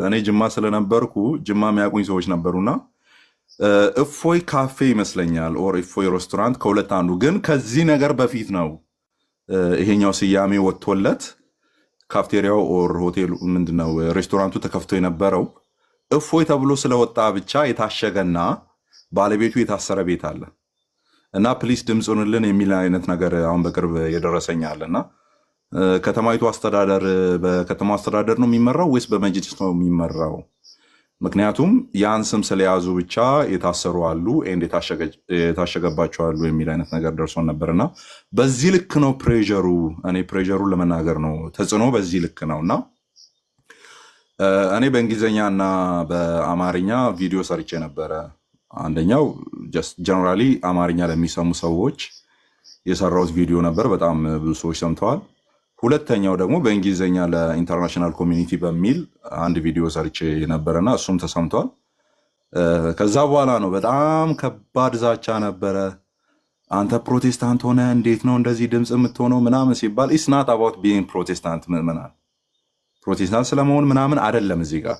እኔ ጅማ ስለነበርኩ ጅማ የሚያውቁኝ ሰዎች ነበሩና እፎይ ካፌ ይመስለኛል ኦር እፎይ ሬስቶራንት ከሁለት አንዱ። ግን ከዚህ ነገር በፊት ነው ይሄኛው ስያሜ ወጥቶለት ካፍቴሪያው ኦር ሆቴሉ ምንድነው ሬስቶራንቱ ተከፍቶ የነበረው እፎይ ተብሎ ስለወጣ ብቻ የታሸገና ባለቤቱ የታሰረ ቤት አለ እና ፕሊስ ድምፁንልን የሚል አይነት ነገር አሁን በቅርብ የደረሰኛልና ከተማይቱ አስተዳደር በከተማው አስተዳደር ነው የሚመራው ወይስ በመጅሊስ ነው የሚመራው? ምክንያቱም ያን ስም ስለያዙ ብቻ የታሰሩ አሉ ኤንድ የታሸገባቸው አሉ የሚል አይነት ነገር ደርሶን ነበርና በዚህ ልክ ነው ፕሬዠሩ። እኔ ፕሬዠሩን ለመናገር ነው ተጽዕኖ በዚህ ልክ ነውና እኔ በእንግሊዝኛ እና በአማርኛ ቪዲዮ ሰርቼ ነበረ። አንደኛው ጀነራሊ አማርኛ ለሚሰሙ ሰዎች የሰራሁት ቪዲዮ ነበር፣ በጣም ብዙ ሰዎች ሰምተዋል። ሁለተኛው ደግሞ በእንግሊዝኛ ለኢንተርናሽናል ኮሚኒቲ በሚል አንድ ቪዲዮ ሰርቼ ነበረና እሱም ተሰምቷል። ከዛ በኋላ ነው በጣም ከባድ ዛቻ ነበረ። አንተ ፕሮቴስታንት ሆነ እንዴት ነው እንደዚህ ድምፅ የምትሆነው ምናምን ሲባል ኢትስ ናት አባውት ቢይንግ ፕሮቴስታንት ምናምን ፕሮቴስታንት ስለመሆን ምናምን አይደለም። እዚህ ጋር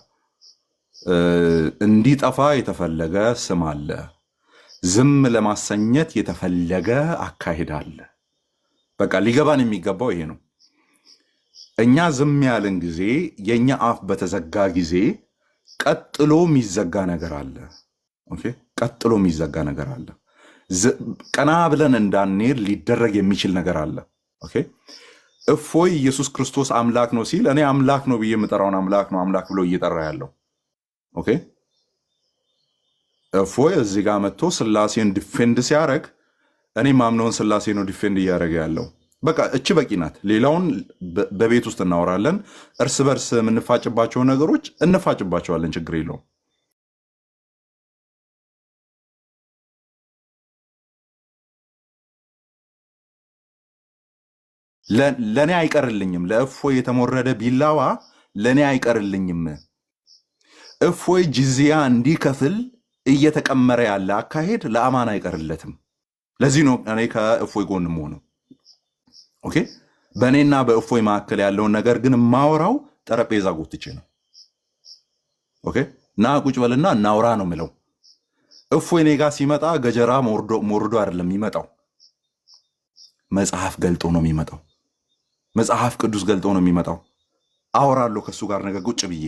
እንዲጠፋ የተፈለገ ስም አለ፣ ዝም ለማሰኘት የተፈለገ አካሄድ አለ። በቃ ሊገባን የሚገባው ይሄ ነው። እኛ ዝም ያልን ጊዜ የኛ አፍ በተዘጋ ጊዜ ቀጥሎ የሚዘጋ ነገር አለ። ኦኬ፣ ቀጥሎ የሚዘጋ ነገር አለ። ቀና ብለን እንዳንሄድ ሊደረግ የሚችል ነገር አለ። ኦኬ፣ እፎይ ኢየሱስ ክርስቶስ አምላክ ነው ሲል እኔ አምላክ ነው ብዬ የምጠራውን አምላክ ነው አምላክ ብሎ እየጠራ ያለው። ኦኬ፣ እፎይ እዚህ ጋር መጥቶ ስላሴን ዲፌንድ ሲያደርግ እኔ ማምነውን ስላሴ ነው ዲፌንድ እያደረገ ያለው። በቃ እቺ በቂ ናት። ሌላውን በቤት ውስጥ እናወራለን። እርስ በርስ የምንፋጭባቸውን ነገሮች እንፋጭባቸዋለን፣ ችግር የለውም። ለእኔ አይቀርልኝም። ለእፎይ የተሞረደ ቢላዋ ለእኔ አይቀርልኝም። እፎይ ጂዚያ እንዲከፍል እየተቀመረ ያለ አካሄድ ለአማን አይቀርለትም። ለዚህ ነው እኔ ከእፎይ ጎን መሆነው። ኦኬ፣ በእኔና በእፎይ መካከል ያለውን ነገር ግን ማወራው ጠረጴዛ ጎትቼ ነው። ኦኬ፣ ና ቁጭ በልና እናውራ ነው ምለው። እፎይ እኔ ጋር ሲመጣ ገጀራ ሞርዶ አይደለም የሚመጣው፣ መጽሐፍ ገልጦ ነው የሚመጣው። መጽሐፍ ቅዱስ ገልጦ ነው የሚመጣው። አወራለሁ ከሱ ጋር ነገ ቁጭ ብዬ።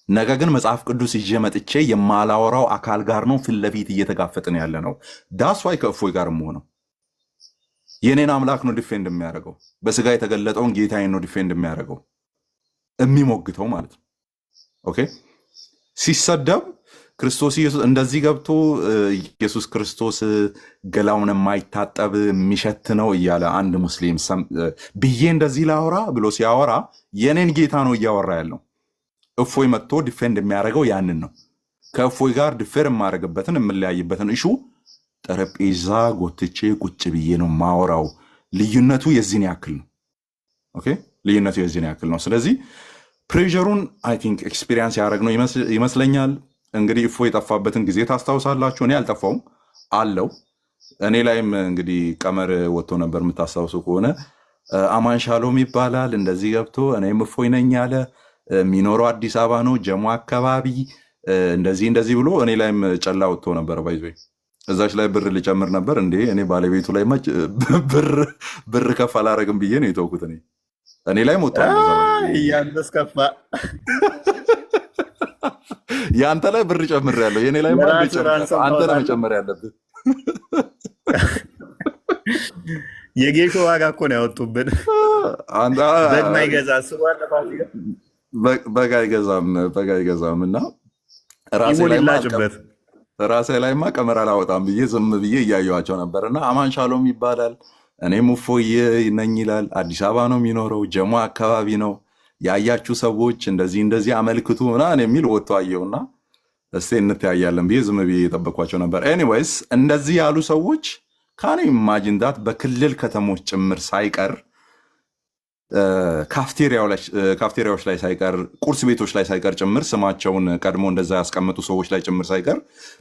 ነገ ግን መጽሐፍ ቅዱስ ይዤ መጥቼ የማላወራው አካል ጋር ነው ፊት ለፊት እየተጋፈጥን ያለ ነው። ዳስ ዋይ ከእፎይ ጋር የምሆነው የኔን አምላክ ነው ዲፌንድ የሚያደርገው። በስጋ የተገለጠውን ጌታዬን ነው ዲፌንድ የሚያደርገው፣ የሚሞግተው ማለት ነው። ኦኬ፣ ሲሰደብ ክርስቶስ ኢየሱስ እንደዚህ ገብቶ ኢየሱስ ክርስቶስ ገላውን የማይታጠብ የሚሸት ነው እያለ አንድ ሙስሊም ብዬ እንደዚህ ላወራ ብሎ ሲያወራ የኔን ጌታ ነው እያወራ ያለው። እፎይ መጥቶ ዲፌንድ የሚያደርገው ያንን ነው። ከእፎይ ጋር ዲፌር የማደርግበትን የምለያይበትን እሹ ጠረጴዛ ጎትቼ ቁጭ ብዬ ነው ማወራው። ልዩነቱ የዚህን ያክል ነው። ኦኬ፣ ልዩነቱ የዚህን ያክል ነው። ስለዚህ ፕሬዠሩን አይ ቲንክ ኤክስፒሪየንስ ያደረግነው ይመስለኛል። እንግዲህ እፎይ የጠፋበትን ጊዜ ታስታውሳላችሁ። እኔ አልጠፋውም አለው። እኔ ላይም እንግዲህ ቀመር ወጥቶ ነበር የምታስታውሱ ከሆነ። አማን ሻሎም ይባላል እንደዚህ ገብቶ እኔም እፎይ ነኝ ያለ የሚኖረው አዲስ አበባ ነው ጀሞ አካባቢ እንደዚህ ብሎ እኔ ላይም ጨላ ወጥቶ ነበር። ባይዞ እዛች ላይ ብር ልጨምር ነበር እንዴ እኔ ባለቤቱ ላይ ብር ከፍ አላረግም ብዬ ነው የተውኩት። እኔ ላይ ሞቷል። ያንተስ ከፋ። ያንተ ላይ ብር ጨምር ያለው የኔ ላይ አንተ ነው መጨመር ያለብህ። የጌሾ ዋጋ እኮ ነው ያወጡብን። በግ አይገዛም እና ራሴ ላይማ ቀመር አላወጣም ብዬ ዝም ብዬ እያየኋቸው ነበር። እና አማን ሻሎም ይባላል እኔም እፎይ ነኝ ይላል። አዲስ አበባ ነው የሚኖረው ጀሞ አካባቢ ነው። ያያችሁ ሰዎች እንደዚህ አመልክቱ ምናምን የሚል ወጥቶ አየውና እስቲ እንተያያለን ብዬ ዝም ብዬ የጠበኳቸው ነበር። ኤኒዌይስ እንደዚህ ያሉ ሰዎች ካኔ ኢማጂንዳት በክልል ከተሞች ጭምር ሳይቀር ካፍቴሪያዎች ላይ ሳይቀር ቁርስ ቤቶች ላይ ሳይቀር ጭምር ስማቸውን ቀድሞ እንደዛ ያስቀምጡ ሰዎች ላይ ጭምር ሳይቀር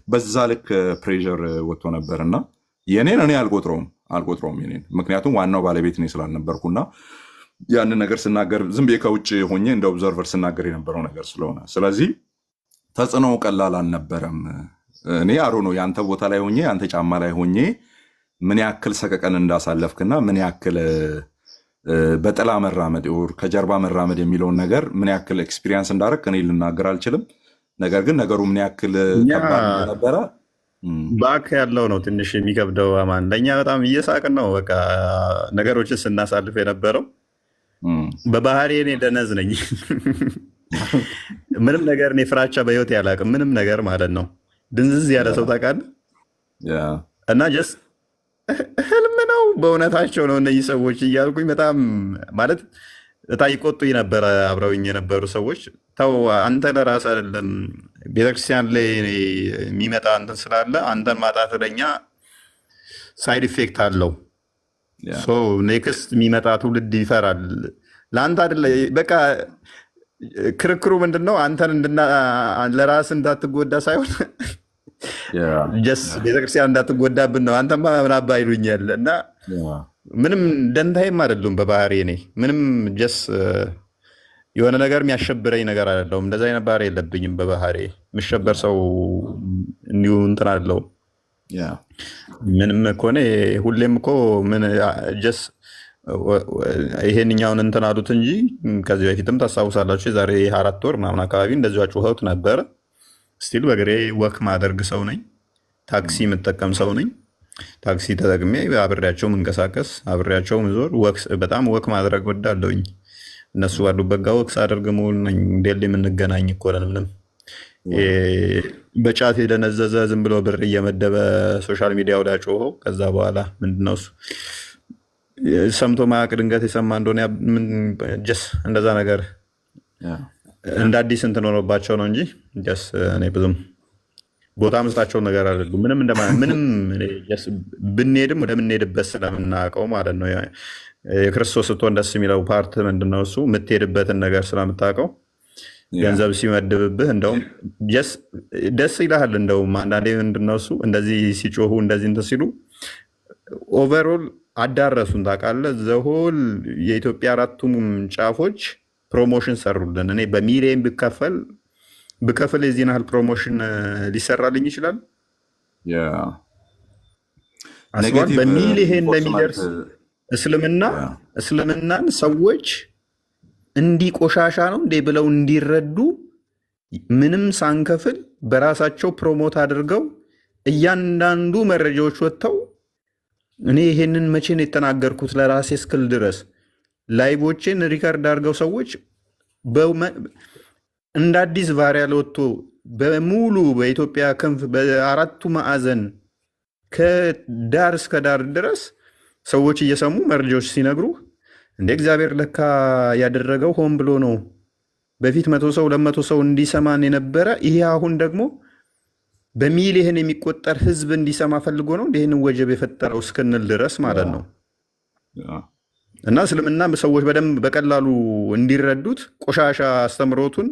በዛ ልክ ፕሬዠር ወጥቶ ነበርና የኔን እኔ አልቆጥረውም የኔን ምክንያቱም ዋናው ባለቤት እኔ ስላልነበርኩና ያንን ነገር ስናገር ዝም ብዬ ከውጭ ሆኜ እንደ ኦብዘርቨር ስናገር የነበረው ነገር ስለሆነ፣ ስለዚህ ተጽዕኖው ቀላል አልነበረም። እኔ አሮ ነው የአንተ ቦታ ላይ ሆኜ የአንተ ጫማ ላይ ሆኜ ምን ያክል ሰቀቀን እንዳሳለፍክና ምን ያክል በጥላ መራመድ ከጀርባ መራመድ የሚለውን ነገር ምን ያክል ኤክስፒሪየንስ እንዳደረግ እኔ ልናገር አልችልም። ነገር ግን ነገሩ ምን ያክል ከባድ እንደነበረ ባክ ያለው ነው ትንሽ የሚከብደው። አማን ለእኛ በጣም እየሳቅን ነው በቃ ነገሮችን ስናሳልፍ የነበረው። በባህሪ እኔ ደነዝ ነኝ። ምንም ነገር እኔ ፍራቻ በህይወት ያላቅም ምንም ነገር ማለት ነው። ድንዝዝ ያለ ሰው ታውቃለህ። እና ጀስት ህልም ነው በእውነታቸው ነው እነዚህ ሰዎች እያልኩኝ በጣም ማለት ይቆጡኝ ነበረ። አብረውኝ የነበሩ ሰዎች ተው አንተ ለራስ አይደለም ቤተክርስቲያን ላይ የሚመጣ እንትን ስላለ አንተን ማጣት ለኛ ሳይድ ኢፌክት አለው። ኔክስት የሚመጣ ትውልድ ይፈራል። ለአንተ አይደለ በቃ ክርክሩ ምንድን ነው? አንተን ለራስ እንዳትጎዳ ሳይሆን ጀስ ቤተክርስቲያን እንዳትጎዳብን ነው። አንተማ ምን አባ ይሉኛል እና ምንም ደንታይም አይደሉም በባህሪ እኔ ምንም ጀስ የሆነ ነገር የሚያሸብረኝ ነገር አይደለሁም። እንደዚ አይነት ባህሪ የለብኝም በባህሪ የምሸበር ሰው እንዲሁ እንትን አለው ምንም ከሆነ ሁሌም እኮ ምን ጀስ ይሄንኛውን እንትን አሉት እንጂ ከዚህ በፊትም ታስታውሳላችሁ የዛሬ 4 ወር ምናምን አካባቢ እንደዚያ ጩኸውት ነበረ። ስቲል በእግሬ ወክ ማደርግ ሰው ነኝ። ታክሲ የምጠቀም ሰው ነኝ። ታክሲ ተጠቅሜ አብሬያቸው መንቀሳቀስ አብሬያቸው ምዞር በጣም ወክ ማድረግ ወዳለሁኝ። እነሱ ባሉበት ጋ ወክ ሳደርግ መሆን ነኝ። ዴሊ የምንገናኝ እኮ ነን። ምንም በጫት የደነዘዘ ዝም ብሎ ብር እየመደበ ሶሻል ሚዲያው ላይ ጮኸው ከዛ በኋላ ምንድነው እሱ ሰምቶ ማያውቅ ድንገት የሰማ እንደሆነ ጀስ እንደዛ ነገር እንደ አዲስ እንትን ሆኖባቸው ነው እንጂ ጀስ እኔ ብዙም ቦታ መስጣቸው ነገር አይደሉም። ምንም ብንሄድም ወደምንሄድበት ስለምናውቀው ማለት ነው። የክርስቶስ ስትሆን ደስ የሚለው ፓርት ምንድነው? እሱ የምትሄድበትን ነገር ስለምታውቀው ገንዘብ ሲመድብብህ እንደውም ደስ ይልሃል። እንደውም አንዳንዴ ምንድነው እሱ እንደዚህ ሲጮሁ እንደዚህ እንትን ሲሉ ኦቨርኦል አዳረሱን ታውቃለህ። ዘሆል የኢትዮጵያ 4ቱም ጫፎች ፕሮሞሽን ሰሩልን። እኔ በሚሊየን ብከፍል የዚህን ያህል ፕሮሞሽን ሊሰራልኝ ይችላል። አስባል በሚሊየን ለሚደርስ እስልምናን ሰዎች እንዲህ ቆሻሻ ነው እንዴ ብለው እንዲረዱ ምንም ሳንከፍል በራሳቸው ፕሮሞት አድርገው እያንዳንዱ መረጃዎች ወጥተው እኔ ይሄንን መቼ ነው የተናገርኩት ለራሴ እስክል ድረስ ላይቮችን ሪከርድ አድርገው ሰዎች እንደ አዲስ ቫሪያል ወጥቶ በሙሉ በኢትዮጵያ ክንፍ በ4ቱ ማዕዘን ከዳር እስከ ዳር ድረስ ሰዎች እየሰሙ መረጃዎች ሲነግሩ እንደ እግዚአብሔር ለካ ያደረገው ሆን ብሎ ነው። በፊት 100 ሰው 200 ሰው እንዲሰማን የነበረ ይሄ አሁን ደግሞ በሚሊየን የሚቆጠር ህዝብ እንዲሰማ ፈልጎ ነው ይህን ወጀብ የፈጠረው እስክንል ድረስ ማለት ነው። እና እስልምና ሰዎች በደንብ በቀላሉ እንዲረዱት ቆሻሻ አስተምሮቱን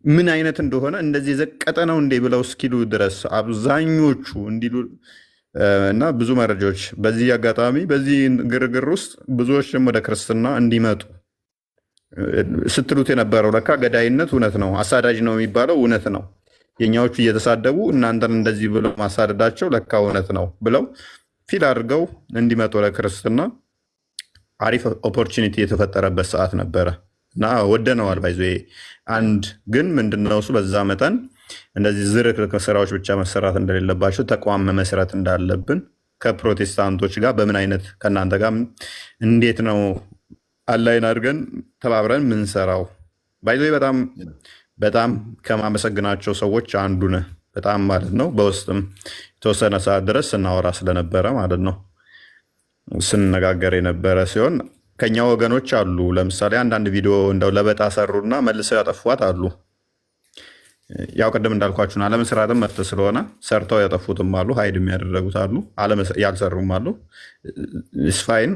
ምን አይነት እንደሆነ እንደዚህ የዘቀጠ ነው እንዴ ብለው እስኪሉ ድረስ አብዛኞቹ እንዲሉ እና ብዙ መረጃዎች በዚህ አጋጣሚ በዚህ ግርግር ውስጥ ብዙዎችም ወደ ክርስትና እንዲመጡ ስትሉት የነበረው ለካ ገዳይነት እውነት ነው፣ አሳዳጅ ነው የሚባለው እውነት ነው። የኛዎቹ እየተሳደቡ እናንተን እንደዚህ ብለው ማሳደዳቸው ለካ እውነት ነው ብለው ፊል አድርገው እንዲመጡ ለክርስትና አሪፍ ኦፖርቹኒቲ የተፈጠረበት ሰዓት ነበረ እና ወደነዋል። ባይዞ አንድ ግን ምንድነው እሱ በዛ መጠን እንደዚህ ዝርክርክ ስራዎች ብቻ መሰራት እንደሌለባቸው ተቋም መመስረት እንዳለብን ከፕሮቴስታንቶች ጋር በምን አይነት ከእናንተ ጋር እንዴት ነው አላይን አድርገን ተባብረን ምንሰራው። ባይዞ በጣም ከማመሰግናቸው ሰዎች አንዱ ነህ። በጣም ማለት ነው። በውስጥም የተወሰነ ሰዓት ድረስ ስናወራ ስለነበረ ማለት ነው ስንነጋገር የነበረ ሲሆን ከኛ ወገኖች አሉ። ለምሳሌ አንዳንድ ቪዲዮ እንደው ለበጣ ሰሩና መልሰው ያጠፏት አሉ። ያው ቅድም እንዳልኳችሁን አለመስራትም መፍት ስለሆነ ሰርተው ያጠፉትም አሉ፣ ሀይድ የሚያደረጉት አሉ፣ ያልሰሩም አሉ። ስፋይን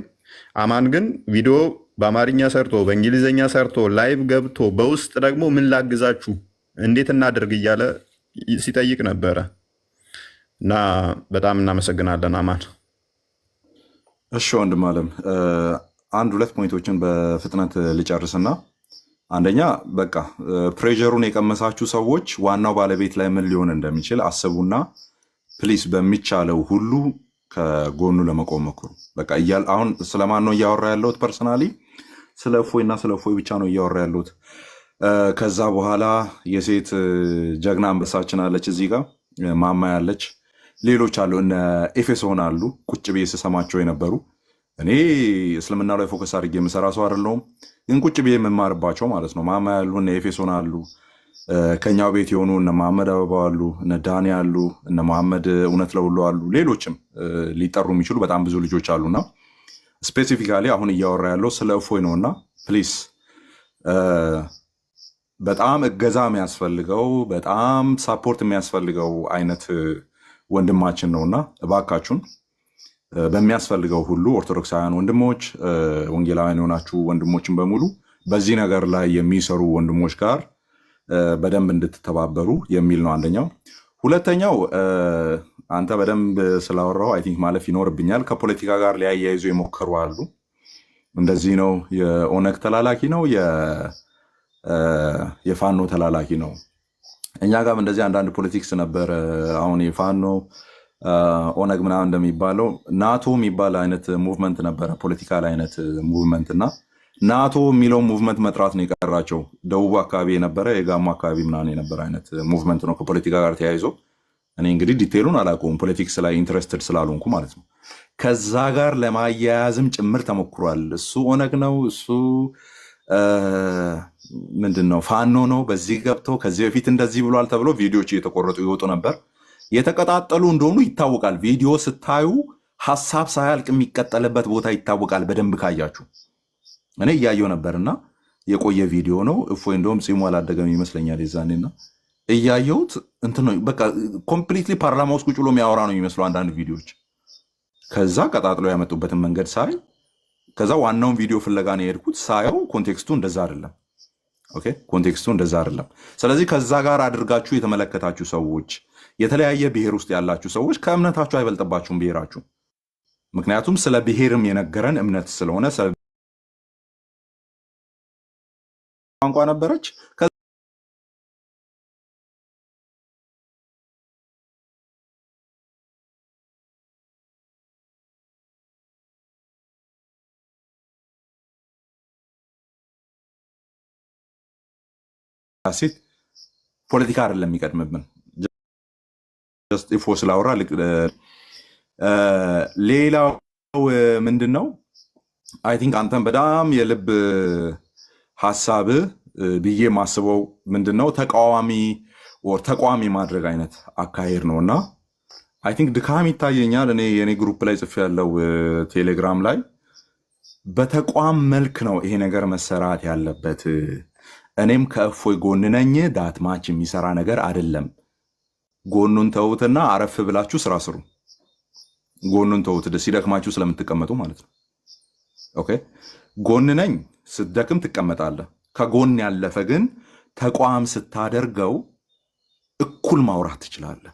አማን ግን ቪዲዮ በአማርኛ ሰርቶ በእንግሊዝኛ ሰርቶ ላይቭ ገብቶ በውስጥ ደግሞ ምን ላግዛችሁ እንዴት እናደርግ እያለ ሲጠይቅ ነበረ እና በጣም እናመሰግናለን አማን። እሺ ወንድም አለም አንድ ሁለት ፖይንቶችን በፍጥነት ልጨርስና አንደኛ በቃ ፕሬዠሩን የቀመሳችሁ ሰዎች ዋናው ባለቤት ላይ ምን ሊሆን እንደሚችል አስቡና ፕሊስ በሚቻለው ሁሉ ከጎኑ ለመቆም ሞክሩ። በቃ አሁን ስለማን ነው እያወራ ያለሁት? ፐርሰናሊ ስለ እፎይና ስለ እፎይ ብቻ ነው እያወራ ያለሁት። ከዛ በኋላ የሴት ጀግና አንበሳችን አለች እዚህ ጋር ማማ ያለች፣ ሌሎች አሉ፣ እነ ኤፌሶን አሉ ቁጭ ብዬ ስሰማቸው የነበሩ። እኔ እስልምና ላይ ፎከስ አድርጌ የምሰራ ሰው አይደለሁም፣ ግን ቁጭ ብዬ የምማርባቸው ማለት ነው። ማማ ያሉ፣ እነ ኤፌሶን አሉ፣ ከኛው ቤት የሆኑ እነ መሐመድ አበባ አሉ፣ እነ ዳኒ አሉ፣ እነ መሐመድ እውነት ለሁሉ አሉ፣ ሌሎችም ሊጠሩ የሚችሉ በጣም ብዙ ልጆች አሉና ስፔሲፊካሊ አሁን እያወራ ያለው ስለ እፎይ ነውና ፕሊስ በጣም እገዛ የሚያስፈልገው በጣም ሳፖርት የሚያስፈልገው አይነት ወንድማችን ነውና እባካችሁን በሚያስፈልገው ሁሉ ኦርቶዶክሳውያን ወንድሞች፣ ወንጌላውያን የሆናችሁ ወንድሞችን በሙሉ በዚህ ነገር ላይ የሚሰሩ ወንድሞች ጋር በደንብ እንድትተባበሩ የሚል ነው አንደኛው። ሁለተኛው አንተ በደንብ ስላወራው አይ ቲንክ ማለፍ ይኖርብኛል። ከፖለቲካ ጋር ሊያያይዙ የሞከሩ አሉ። እንደዚህ ነው የኦነግ ተላላኪ ነው የፋኖ ተላላኪ ነው። እኛ ጋርም እንደዚህ አንዳንድ ፖለቲክስ ነበረ። አሁን የፋኖ ኦነግ ምናምን እንደሚባለው ናቶ የሚባል አይነት ሙቭመንት ነበረ፣ ፖለቲካል አይነት ሙቭመንት እና ናቶ የሚለው ሙቭመንት መጥራት ነው የቀራቸው። ደቡብ አካባቢ የነበረ የጋሞ አካባቢ ምናምን የነበረ አይነት ሙቭመንት ነው ከፖለቲካ ጋር ተያይዞ። እኔ እንግዲህ ዲቴሉን አላውቀውም ፖለቲክስ ላይ ኢንትረስትድ ስላልሆንኩ ማለት ነው። ከዛ ጋር ለማያያዝም ጭምር ተሞክሯል። እሱ ኦነግ ነው፣ እሱ ምንድን ነው ፋኖ ነው፣ በዚህ ገብቶ ከዚህ በፊት እንደዚህ ብሏል ተብሎ ቪዲዮዎች እየተቆረጡ ይወጡ ነበር። የተቀጣጠሉ እንደሆኑ ይታወቃል። ቪዲዮ ስታዩ ሀሳብ ሳያልቅ የሚቀጠልበት ቦታ ይታወቃል። በደንብ ካያችሁ እኔ እያየው ነበርና የቆየ ቪዲዮ ነው። እፎይ እንደውም ጺሙ አላደገም ይመስለኛል የዛኔና እያየሁት እንትን ነው በቃ ኮምፕሊትሊ ፓርላማ ውስጥ ቁጭ ብሎ የሚያወራ ነው የሚመስሉ አንዳንድ ቪዲዮዎች። ከዛ ቀጣጥለው ያመጡበትን መንገድ ሳይ ከዛ ዋናውን ቪዲዮ ፍለጋ ነው የሄድኩት። ሳየው ኮንቴክስቱ እንደዛ አይደለም። ኦኬ ኮንቴክስቱ እንደዛ አይደለም። ስለዚህ ከዛ ጋር አድርጋችሁ የተመለከታችሁ ሰዎች፣ የተለያየ ብሔር ውስጥ ያላችሁ ሰዎች ከእምነታችሁ አይበልጥባችሁም ብሔራችሁ። ምክንያቱም ስለ ብሔርም የነገረን እምነት ስለሆነ ቋንቋ ነበረች። ሴት ፖለቲካ አይደለም የሚቀድምብን። ኢፎ ስላወራ ሌላው ምንድን ነው አይ ቲንክ አንተን በጣም የልብ ሀሳብ ብዬ ማስበው ምንድን ነው ተቃዋሚ ማድረግ አይነት አካሄድ ነው እና አይ ቲንክ ድካም ይታየኛል። እኔ የኔ ግሩፕ ላይ ጽፌ ያለው ቴሌግራም ላይ በተቋም መልክ ነው ይሄ ነገር መሰራት ያለበት። እኔም ከእፎይ ጎን ነኝ። ዳትማች የሚሰራ ነገር አይደለም። ጎኑን ተውትና አረፍ ብላችሁ ስራ ስሩ። ጎኑን ተውት ሲደክማችሁ ስለምትቀመጡ ማለት ነው። ኦኬ ጎን ነኝ ስትደክም ትቀመጣለህ። ከጎን ያለፈ ግን ተቋም ስታደርገው እኩል ማውራት ትችላለህ።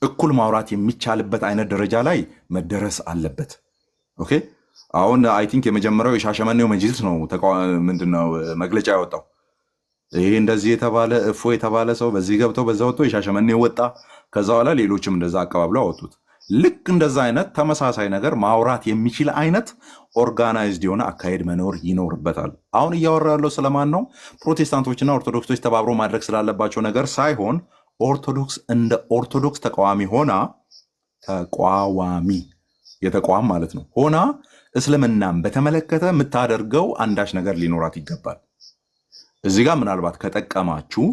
እኩል ማውራት የሚቻልበት አይነት ደረጃ ላይ መደረስ አለበት። ኦኬ አሁን አይ ቲንክ የመጀመሪያው የሻሸመኔው መጅልስ ነው ምንድነው መግለጫ ያወጣው። ይሄ እንደዚህ የተባለ እፎይ የተባለ ሰው በዚህ ገብተው በዛ ወጥቶ የሻሸመኔ ወጣ። ከዛ በኋላ ሌሎችም እንደዛ አቀባብለው አወጡት። ልክ እንደዛ አይነት ተመሳሳይ ነገር ማውራት የሚችል አይነት ኦርጋናይዝድ የሆነ አካሄድ መኖር ይኖርበታል። አሁን እያወራ ያለው ስለማን ነው? ፕሮቴስታንቶችና ኦርቶዶክሶች ተባብሮ ማድረግ ስላለባቸው ነገር ሳይሆን ኦርቶዶክስ እንደ ኦርቶዶክስ ተቃዋሚ ሆና የተቋም ማለት ነው ሆና እስልምናን በተመለከተ የምታደርገው አንዳች ነገር ሊኖራት ይገባል። እዚህ ጋር ምናልባት ከጠቀማችሁ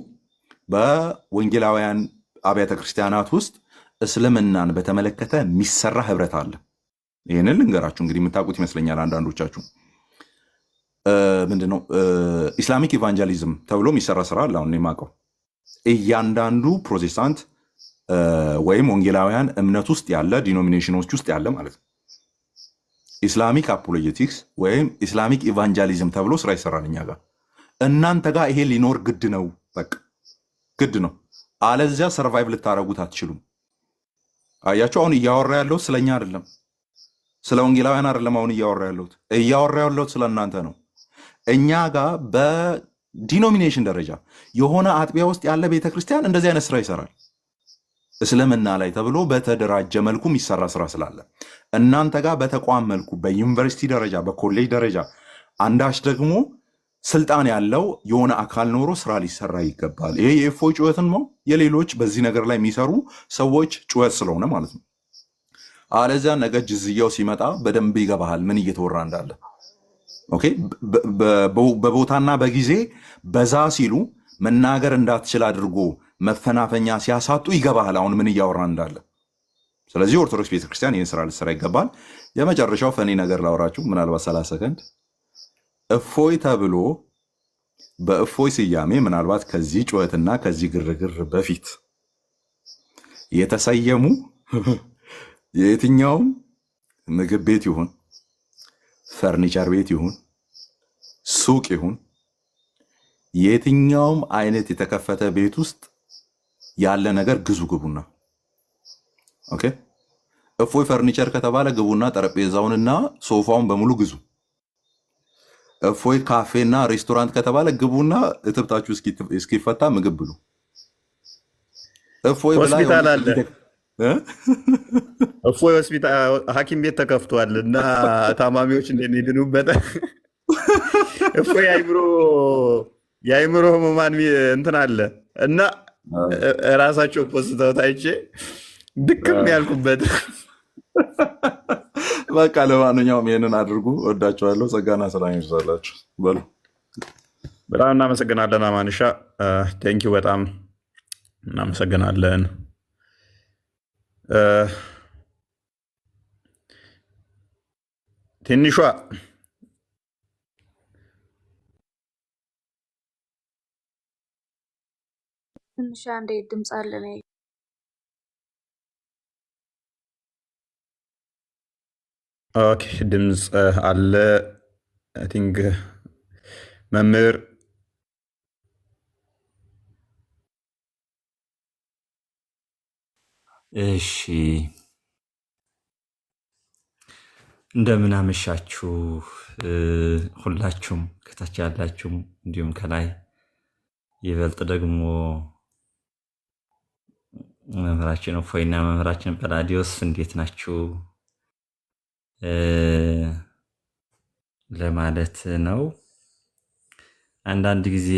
በወንጌላውያን አብያተ ክርስቲያናት ውስጥ እስልምናን በተመለከተ የሚሰራ ህብረት አለ። ይህንን ልንገራችሁ እንግዲህ የምታውቁት ይመስለኛል አንዳንዶቻችሁ። ምንድነው ኢስላሚክ ኢቫንጀሊዝም ተብሎ የሚሰራ ስራ አለ። አሁን የማውቀው እያንዳንዱ ፕሮቴስታንት ወይም ወንጌላውያን እምነት ውስጥ ያለ ዲኖሚኔሽኖች ውስጥ ያለ ማለት ነው ኢስላሚክ አፖሎጀቲክስ ወይም ኢስላሚክ ኢቫንጀሊዝም ተብሎ ስራ ይሰራል እኛ ጋር። እናንተ ጋር ይሄ ሊኖር ግድ ነው፣ በቃ ግድ ነው። አለዚያ ሰርቫይቭ ልታረጉት አትችሉም። አያችሁ አሁን እያወራ ያለው ስለኛ አይደለም። ስለ ወንጌላውያን አይደለም አሁን እያወራ ያለሁት ስለ እናንተ ነው። እኛ ጋር በዲኖሚኔሽን ደረጃ የሆነ አጥቢያ ውስጥ ያለ ቤተክርስቲያን እንደዚህ አይነት ስራ ይሰራል። እስልምና ላይ ተብሎ በተደራጀ መልኩ የሚሰራ ስራ ስላለ እናንተ ጋር በተቋም መልኩ በዩኒቨርሲቲ ደረጃ በኮሌጅ ደረጃ አንዳች ደግሞ ስልጣን ያለው የሆነ አካል ኖሮ ስራ ሊሰራ ይገባል። ይሄ የእፎይ ጩኸትን ነው የሌሎች በዚህ ነገር ላይ የሚሰሩ ሰዎች ጩኸት ስለሆነ ማለት ነው። አለዚያ ነገ ጅዝያው ሲመጣ በደንብ ይገባሃል ምን እየተወራ እንዳለ። ኦኬ በቦታና በጊዜ በዛ ሲሉ መናገር እንዳትችል አድርጎ መፈናፈኛ ሲያሳጡ ይገባሃል አሁን ምን እያወራ እንዳለ። ስለዚህ ኦርቶዶክስ ቤተክርስቲያን ይህን ስራ ልትሰራ ይገባል። የመጨረሻው ፈኒ ነገር ላውራችሁ ምናልባት 30 ሰከንድ። እፎይ ተብሎ በእፎይ ስያሜ ምናልባት ከዚህ ጩኸትና ከዚህ ግርግር በፊት የተሰየሙ የየትኛውም ምግብ ቤት ይሁን ፈርኒቸር ቤት ይሁን ሱቅ ይሁን የትኛውም አይነት የተከፈተ ቤት ውስጥ ያለ ነገር ግዙ ግቡና። ኦኬ እፎይ ፈርኒቸር ከተባለ ግቡና ጠረጴዛውንና ሶፋውን በሙሉ ግዙ። እፎይ ካፌና ሬስቶራንት ከተባለ ግቡና እትብታችሁ እስኪፈታ ምግብ ብሉ። እፎይ ሆስፒታል አለ፣ እፎይ ሆስፒታል ሐኪም ቤት ተከፍቷል እና ታማሚዎች እንደሚድኑበት እፎይ የአይምሮ ህሙማን እንትን አለ እና ራሳቸው ፖስተው ታይቼ ድክም ያልኩበት። በቃ ለማንኛውም ይህንን አድርጉ። ወዳቸዋለሁ። ጸጋና ሰላም ይብዛላችሁ። በሉ በጣም እናመሰግናለን። አማንሻ ቴንኪው፣ በጣም እናመሰግናለን። ትንሿ ትንሽ አንዴ ድምፅ አለ እኔ ኦኬ፣ ድምፅ አለ። አይ ቲንክ መምህር እሺ፣ እንደምን አመሻችሁ ሁላችሁም፣ ከታች ያላችሁም እንዲሁም ከላይ ይበልጥ ደግሞ መምህራችን እፎይና መምህራችን ጰላዲዮስ እንዴት ናችሁ ለማለት ነው። አንዳንድ ጊዜ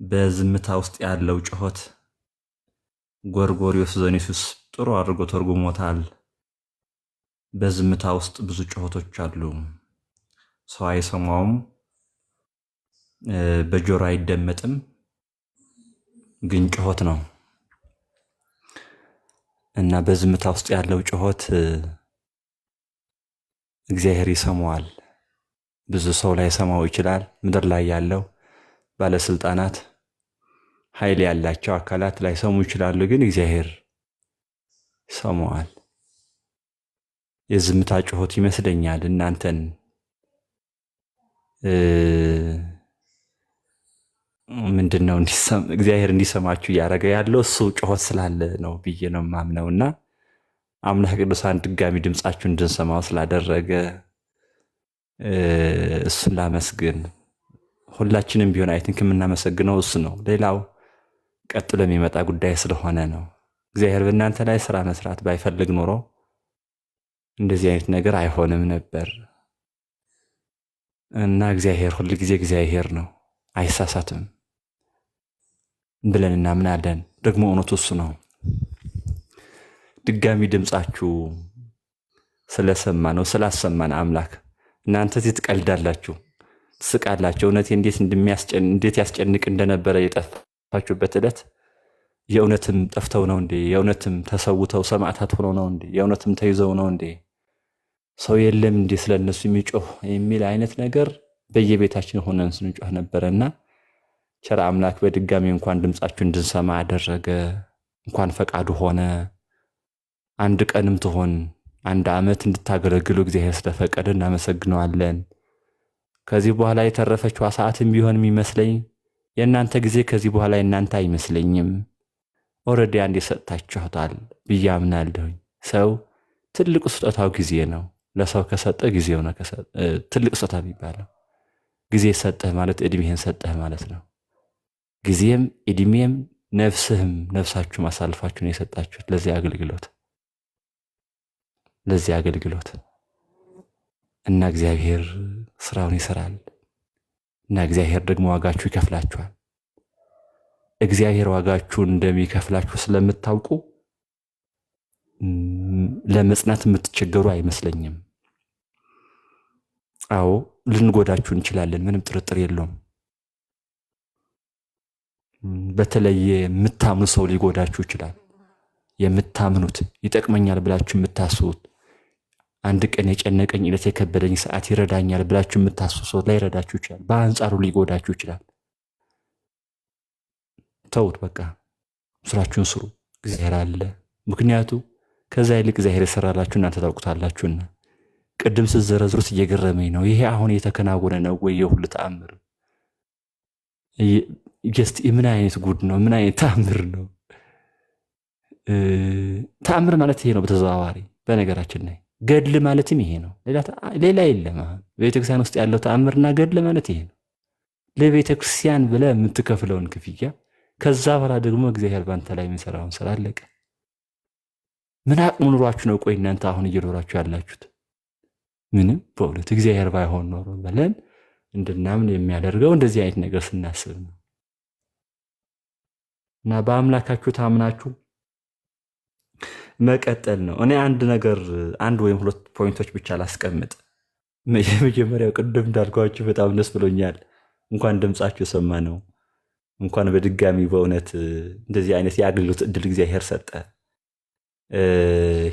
በዝምታ ውስጥ ያለው ጩኸት ጎርጎርዮስ ዘኒሱስ ጥሩ አድርጎ ተርጉሞታል። በዝምታ ውስጥ ብዙ ጩኸቶች አሉ፣ ሰው አይሰማውም፣ በጆሮ አይደመጥም፣ ግን ጩኸት ነው እና በዝምታ ውስጥ ያለው ጩኸት እግዚአብሔር ይሰማዋል። ብዙ ሰው ላይ ሰማው ይችላል። ምድር ላይ ያለው ባለስልጣናት፣ ኃይል ያላቸው አካላት ላይ ሰሙ ይችላሉ፣ ግን እግዚአብሔር ይሰማዋል። የዝምታ ጩኸት ይመስለኛል እናንተን ምንድነው እግዚአብሔር እንዲሰማችሁ እያደረገ ያለው እሱ ጩኸት ስላለ ነው ብዬ ነው የማምነውና አምላክ ቅዱሳን ድጋሚ ድምፃችሁን እንድንሰማው ስላደረገ እሱን ላመስግን። ሁላችንም ቢሆን አይ ቲንክ የምናመሰግነው እሱ ነው። ሌላው ቀጥሎ የሚመጣ ጉዳይ ስለሆነ ነው። እግዚአብሔር በእናንተ ላይ ስራ መስራት ባይፈልግ ኖሮ እንደዚህ አይነት ነገር አይሆንም ነበር እና እግዚአብሔር ሁሉ ጊዜ እግዚአብሔር ነው፣ አይሳሳትም ብለን እናምናለን። ደግሞ እውነቱ እሱ ነው። ድጋሚ ድምፃችሁ ስለሰማነው ስላሰማን አምላክ እናንተ እዚህ ትቀልዳላችሁ፣ ትስቃላችሁ። እውነቴ እንዴት ያስጨንቅ እንደነበረ የጠፋችሁበት ዕለት የእውነትም ጠፍተው ነው እንዴ? የእውነትም ተሰውተው ሰማዕታት ሆነው ነው እንዴ? የእውነትም ተይዘው ነው እንዴ? ሰው የለም እንዴ ስለነሱ የሚጮህ የሚል አይነት ነገር በየቤታችን ሆነን ስንጮህ ነበረና ቸር አምላክ በድጋሚ እንኳን ድምፃችሁ እንድንሰማ አደረገ። እንኳን ፈቃዱ ሆነ። አንድ ቀንም ትሆን አንድ ዓመት እንድታገለግሉ እግዚአብሔር ስለፈቀደ እናመሰግነዋለን። ከዚህ በኋላ የተረፈችዋ ሰዓትም ቢሆን የሚመስለኝ የእናንተ ጊዜ ከዚህ በኋላ የእናንተ አይመስለኝም። ኦልሬዲ አንዴ ሰጥታችኋታል ብዬ አምናለሁኝ። ሰው ትልቁ ስጦታው ጊዜ ነው። ለሰው ከሰጠ ጊዜው ነው ትልቅ ስጦታ የሚባለው። ጊዜ ሰጠህ ማለት እድሜህን ሰጠህ ማለት ነው። ጊዜም እድሜም ነፍስህም ነፍሳችሁም አሳልፋችሁ ነው የሰጣችሁት ለዚህ አገልግሎት እና እግዚአብሔር ስራውን ይሰራል እና እግዚአብሔር ደግሞ ዋጋችሁ ይከፍላችኋል። እግዚአብሔር ዋጋችሁን እንደሚከፍላችሁ ስለምታውቁ ለመጽናት የምትቸገሩ አይመስለኝም። አዎ ልንጎዳችሁ እንችላለን፣ ምንም ጥርጥር የለውም። በተለየ የምታምኑ ሰው ሊጎዳችሁ ይችላል። የምታምኑት ይጠቅመኛል ብላችሁ የምታስቡት አንድ ቀን የጨነቀኝ ዕለት የከበደኝ ሰዓት ይረዳኛል ብላችሁ የምታስቡ ሰው ላይረዳችሁ ይችላል። በአንጻሩ ሊጎዳችሁ ይችላል። ተውት፣ በቃ ስራችሁን ስሩ። እግዚአብሔር አለ። ምክንያቱ ከዛ ይልቅ እግዚአብሔር የሰራላችሁ እናንተ ታውቁታላችሁና። ቅድም ስትዘረዝሩት እየገረመኝ ነው። ይሄ አሁን የተከናወነ ነው ወይ? የሁሉ ተአምር ምን አይነት ጉድ ነው? ምን አይነት ተአምር ነው? ተአምር ማለት ይሄ ነው በተዘዋዋሪ። በነገራችን ላይ ገድል ማለትም ይሄ ነው። ሌላ የለም። በቤተክርስቲያን ውስጥ ያለው ተአምርና ገድል ማለት ይሄ ነው። ለቤተክርስቲያን ብለህ የምትከፍለውን ክፍያ፣ ከዛ በኋላ ደግሞ እግዚአብሔር ባንተ ላይ የሚሰራውን ስራ አለቀ። ምን አቅሙ ኑሯችሁ ነው ቆይ እናንተ አሁን እየኖራችሁ ያላችሁት? ምንም። በእውነት እግዚአብሔር ባይሆን ኖሮ ብለን እንድናምን የሚያደርገው እንደዚህ አይነት ነገር ስናስብ ነው። እና በአምላካችሁ ታምናችሁ መቀጠል ነው። እኔ አንድ ወይም ሁለት ፖይንቶች ብቻ ላስቀምጥ። የመጀመሪያው ቅድም እንዳልኳችሁ በጣም ደስ ብሎኛል። እንኳን ድምጻችሁ ሰማ ነው። እንኳን በድጋሚ በእውነት እንደዚህ አይነት የአገልግሎት እድል እግዚአብሔር ሰጠ።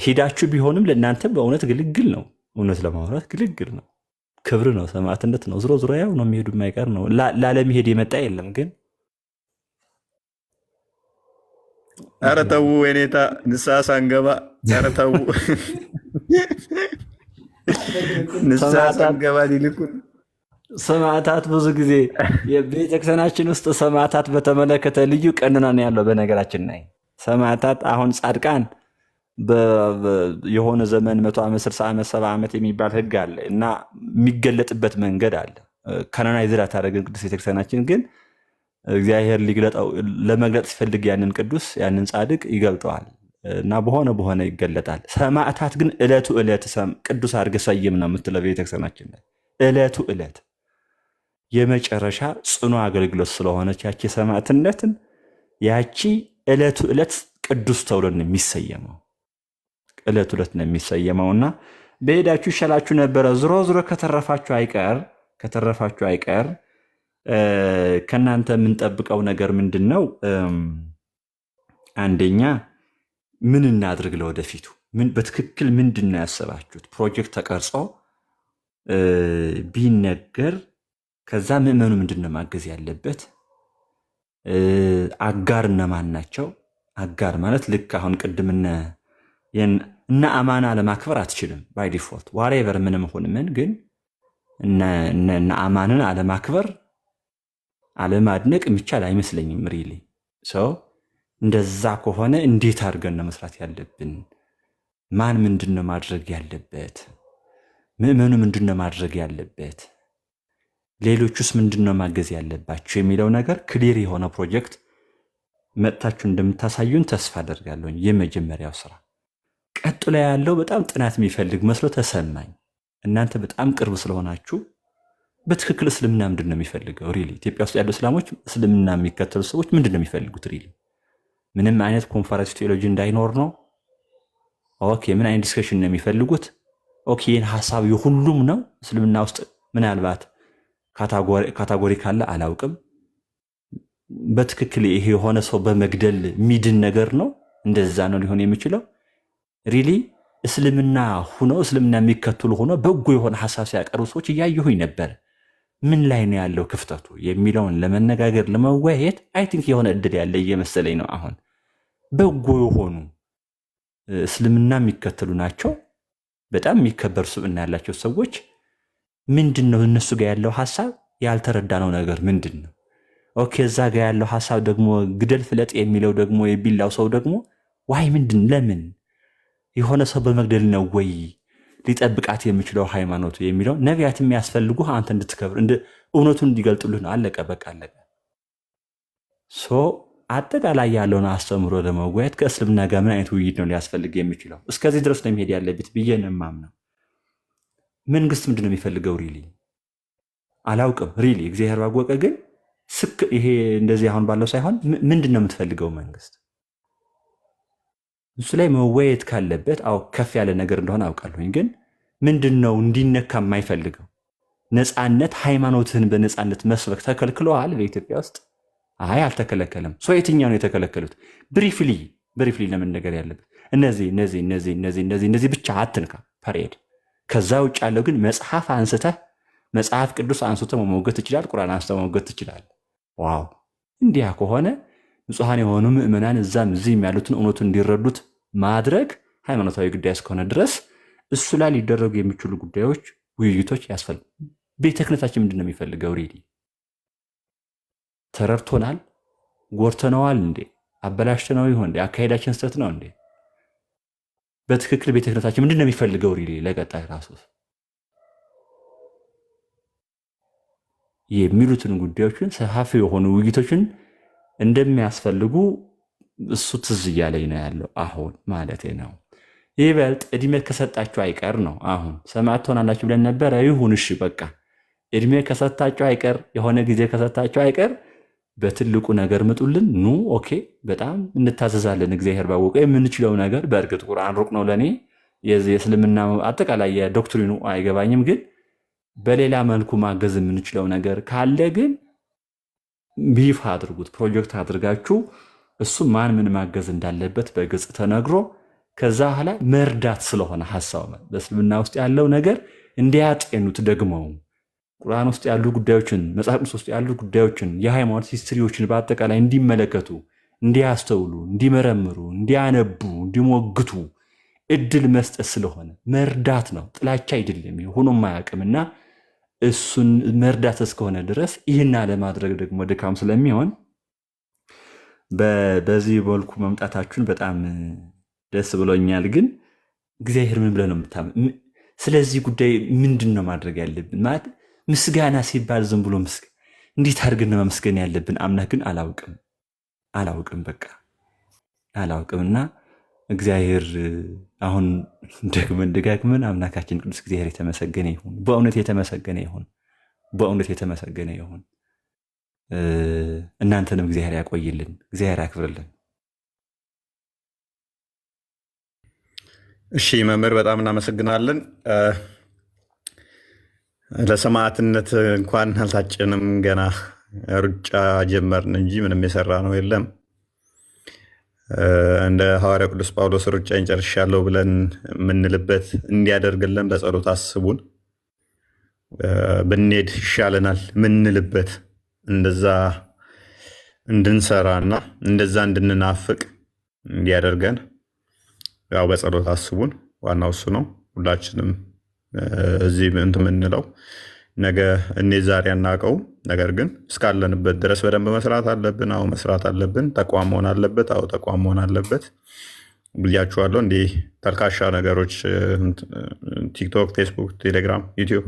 ሂዳችሁ ቢሆንም ለእናንተ በእውነት ግልግል ነው። እውነት ለማውራት ግልግል ነው፣ ክብር ነው፣ ሰማዕትነት ነው። ዝሮ ዝሮ ያው ነው፣ የሚሄዱ የማይቀር ነው። ላለመሄድ የመጣ የለም። ግን ኧረ ተው ወይኔታ ንስሐ ሳንገባ፣ ኧረ ተው ንስሐ ሳንገባ ሊልኩን ሰማዕታት ብዙ ጊዜ የቤተክርስቲያናችን ውስጥ ሰማዕታት በተመለከተ ልዩ ቀኖና ነው ያለው። በነገራችን ላይ ሰማዕታት አሁን ጻድቃን የሆነ ዘመን 100 ዓመት 60 ዓመት 70 ዓመት የሚባል ህግ አለ እና የሚገለጥበት መንገድ አለ። ካኖናይዝድ አታደርግም ቅዱስ ቤተክርስቲያናችን። ግን እግዚአብሔር ለመግለጥ ሲፈልግ ያንን ቅዱስ ያንን ጻድቅ ይገልጠዋል እና በሆነ ይገለጣል። ሰማዕታት ግን ዕለቱ ዕለት ቅዱስ አድርገህ ሰይም ነው የምትለው ቤተክርስቲያናችን ላይ። ዕለቱ ዕለት የመጨረሻ ጽኑ አገልግሎት ስለሆነች ያቺ ሰማዕትነትን ያቺ ዕለቱ ዕለት ቅዱስ ተብሎ ነው የሚሰየመው። ዕለቱ ዕለት ነው የሚሰየመውና በሄዳችሁ ይሻላችሁ ነበረ። ዝሮ ከተረፋችሁ አይቀር ከእናንተ የምንጠብቀው ነገር ምንድን ነው? አንደኛ ምን እናድርግ ለወደፊቱ? በትክክል ምንድን ነው ያሰባችሁት? ፕሮጀክት ተቀርጾ ቢነገር ከዛ ምዕመኑ ምንድን ነው ማገዝ ያለበት? አጋር እነማን ናቸው? አጋር ማለት ልክ አሁን ቅድም እነ አማና ለማክበር አትችልም ባይ ዲፎልት ዋሬቨር ምንም ሆን ምን፣ ግን እነ አማንን አለማክበር አለማድነቅ የሚቻል አይመስለኝም። ሪሊ ሰው እንደዛ ከሆነ እንዴት አድርገን ነው መስራት ያለብን? ማን ምንድን ነው ማድረግ ያለበት? ምዕመኑ ምንድን ነው ማድረግ ያለበት? ሌሎቹስ ምንድን ነው ማገዝ ያለባቸው የሚለው ነገር ክሊር የሆነ ፕሮጀክት መጥታችሁ እንደምታሳዩን ተስፋ አደርጋለሁ። የመጀመሪያው ስራ። ቀጥሎ ያለው በጣም ጥናት የሚፈልግ መስሎ ተሰማኝ። እናንተ በጣም ቅርብ ስለሆናችሁ በትክክል እስልምና ምንድን ነው የሚፈልገው? ሪሊ ኢትዮጵያ ውስጥ ያሉ እስላሞች እስልምና የሚከተሉ ሰዎች ምንድን ነው የሚፈልጉት? ሪሊ ምንም አይነት ኮንፈረንስ ቴዎሎጂ እንዳይኖር ነው? ኦኬ። ምን አይነት ዲስከሽን ነው የሚፈልጉት? ኦኬ። ይህን ሀሳብ የሁሉም ነው እስልምና ውስጥ ምናልባት ካታጎሪ ካለ አላውቅም። በትክክል ይሄ የሆነ ሰው በመግደል ሚድን ነገር ነው? እንደዛ ነው ሊሆን የሚችለው? ሪሊ እስልምና የሚከተሉ ሆኖ በጎ የሆነ ሀሳብ ሲያቀርቡ ሰዎች እያየሁኝ ነበር። ምን ላይ ነው ያለው ክፍተቱ የሚለውን ለመነጋገር ለመወያየት አይ ቲንክ የሆነ እድል ያለ እየመሰለኝ ነው። አሁን በጎ የሆኑ እስልምና የሚከተሉ ናቸው፣ በጣም የሚከበሩ ስብዕና ያላቸው ሰዎች ምንድን ነው እነሱ ጋር ያለው ሀሳብ? ያልተረዳነው ነገር ምንድን ነው? ኦኬ። እዛ ጋር ያለው ሀሳብ ደግሞ ግደል ፍለጥ የሚለው ደግሞ የቢላው ሰው ደግሞ ዋይ ምንድን ለምን የሆነ ሰው በመግደል ነው ወይ ሊጠብቃት የሚችለው ሃይማኖቱ የሚለው ነቢያት የሚያስፈልጉ አንተ እንድትከብር እውነቱን እንዲገልጡልህ ነው። አለቀ በቃ አለቀ። ሶ አጠቃላይ ያለውን አስተምሮ ለመወያየት ከእስልምና ጋር ምን አይነት ውይይት ነው ሊያስፈልግ የሚችለው? እስከዚህ ድረስ ነው መሄድ ያለበት ብዬ ነው የማምነው። መንግስት ምንድን ነው የሚፈልገው? ሪሊ አላውቅም። ሪሊ እግዚአብሔር ባወቀ ግን ይሄ እንደዚህ አሁን ባለው ሳይሆን ምንድን ነው የምትፈልገው መንግስት? እሱ ላይ መወያየት ካለበት አዎ ከፍ ያለ ነገር እንደሆነ አውቃለሁኝ። ግን ምንድን ነው እንዲነካ የማይፈልገው? ነፃነት፣ ሃይማኖትህን በነፃነት መስበክ ተከልክለዋል በኢትዮጵያ ውስጥ? አይ አልተከለከለም። ሶ የትኛው ነው የተከለከሉት? ብሪፍሊ ለመነገር ያለበት እነዚህ ብቻ አትንካ ፐሬድ። ከዛ ውጭ ያለው ግን መጽሐፍ ቅዱስ አንስቶ መሞገት ትችላል። ቁርአን አንስቶ መሞገት ትችላል። ዋው እንዲያ ከሆነ ንጹሐን የሆኑ ምእመናን እዛም እዚህም ያሉትን እውነቱን እንዲረዱት ማድረግ ሃይማኖታዊ ጉዳይ እስከሆነ ድረስ እሱ ላይ ሊደረጉ የሚችሉ ጉዳዮች፣ ውይይቶች ያስፈልግ። ቤተ ክህነታችን ምንድን ነው የሚፈልገው? ሪሊ ተረድቶናል? ጎርተነዋል እንዴ? አበላሽተነው ይሆን እንዴ? አካሄዳችን ስህተት ነው እንዴ? በትክክል ቤተ ክህነታችን ምንድን ነው የሚፈልገው? ሪሊ ለቀጣይ ራሱ የሚሉትን ጉዳዮችን ሰፋፊ የሆኑ ውይይቶችን እንደሚያስፈልጉ እሱ ትዝ እያለኝ ነው ያለው አሁን ማለት ነው። ይበልጥ እድሜ ከሰጣችሁ አይቀር ነው። አሁን ሰማዕት ትሆናላችሁ ብለን ነበረ። ይሁን እሺ በቃ እድሜ ከሰጣችሁ አይቀር፣ የሆነ ጊዜ ከሰጣችሁ አይቀር በትልቁ ነገር ምጡልን። ኑ ኦኬ፣ በጣም እንታዘዛለን። እግዚአብሔር ባወቀ የምንችለው ነገር። በእርግጥ ቁርአን ሩቅ ነው ለእኔ፣ የእስልምና አጠቃላይ የዶክትሪኑ አይገባኝም። ግን በሌላ መልኩ ማገዝ የምንችለው ነገር ካለ ግን ቢፍ አድርጉት፣ ፕሮጀክት አድርጋችሁ እሱ ማን ምን ማገዝ እንዳለበት በግልጽ ተነግሮ ከዛ በኋላ መርዳት ስለሆነ ሐሳቡ በእስልምና ውስጥ ያለው ነገር እንዲያጤኑት ደግሞ ቁርአን ውስጥ ያሉ ጉዳዮችን፣ መጽሐፍ ቅዱስ ውስጥ ያሉ ጉዳዮችን፣ የሃይማኖት ሂስትሪዎችን በአጠቃላይ እንዲመለከቱ፣ እንዲያስተውሉ፣ እንዲመረምሩ፣ እንዲያነቡ፣ እንዲሞግቱ እድል መስጠት ስለሆነ መርዳት ነው። ጥላቻ አይደለም። ሆኖም አያውቅምና እሱን መርዳት እስከሆነ ድረስ ይህን ለማድረግ ደግሞ ድካም ስለሚሆን በዚህ መልኩ መምጣታችሁን በጣም ደስ ብሎኛል። ግን እግዚአብሔር ምን ብለህ ነው የምታምን? ስለዚህ ጉዳይ ምንድን ነው ማድረግ ያለብን? ማለት ምስጋና ሲባል ዝም ብሎ እንዴት አድርገን ነው መመስገን ያለብን? አምነህ ግን አላውቅም በቃ አላውቅምና እግዚአብሔር አሁን ደጋግመን አምላካችን ቅዱስ እግዚአብሔር የተመሰገነ ይሁን። በእውነት የተመሰገነ ይሁን። እናንተንም እግዚአብሔር ያቆይልን፣ እግዚአብሔር ያክብርልን። እሺ መምህር በጣም እናመሰግናለን። ለሰማዕትነት እንኳን አልታጨንም፣ ገና ሩጫ ጀመርን እንጂ ምንም የሰራ ነው የለም። እንደ ሐዋርያው ቅዱስ ጳውሎስ ሩጫዬን ጨርሻለሁ ብለን የምንልበት እንዲያደርግልን በጸሎት አስቡን። ብንሄድ ይሻለናል ምንልበት እንደዛ እንድንሰራና እንደዛ እንድንናፍቅ እንዲያደርገን ያው በጸሎት አስቡን። ዋናው እሱ ነው። ሁላችንም እዚህ እንትን የምንለው ነገ እኔ ዛሬ አናውቀው፣ ነገር ግን እስካለንበት ድረስ በደንብ መስራት አለብን። አዎ መስራት አለብን። ተቋም መሆን አለበት። አዎ ተቋም መሆን አለበት ብያችኋለሁ። እንዲህ ተልካሻ ነገሮች ቲክቶክ፣ ፌስቡክ፣ ቴሌግራም፣ ዩቲዩብ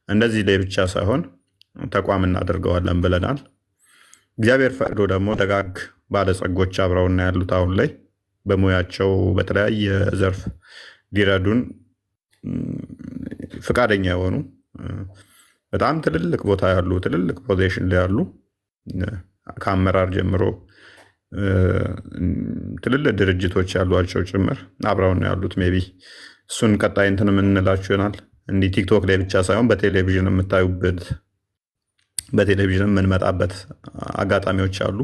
እንደዚህ ላይ ብቻ ሳይሆን ተቋም እናደርገዋለን ብለናል። እግዚአብሔር ፈቅዶ ደግሞ ደጋግ ባለጸጎች አብረውና ያሉት አሁን ላይ በሙያቸው በተለያየ ዘርፍ ሊረዱን ፈቃደኛ የሆኑ በጣም ትልልቅ ቦታ ያሉ ትልልቅ ፖዚሽን ላይ ያሉ ከአመራር ጀምሮ ትልልቅ ድርጅቶች ያሏቸው ጭምር አብረውን ያሉት ሜይ ቢ እሱን ቀጣይ እንትን የምንላችሁ ይሆናል። እንዲህ ቲክቶክ ላይ ብቻ ሳይሆን በቴሌቪዥን የምታዩበት በቴሌቪዥን የምንመጣበት አጋጣሚዎች አሉ።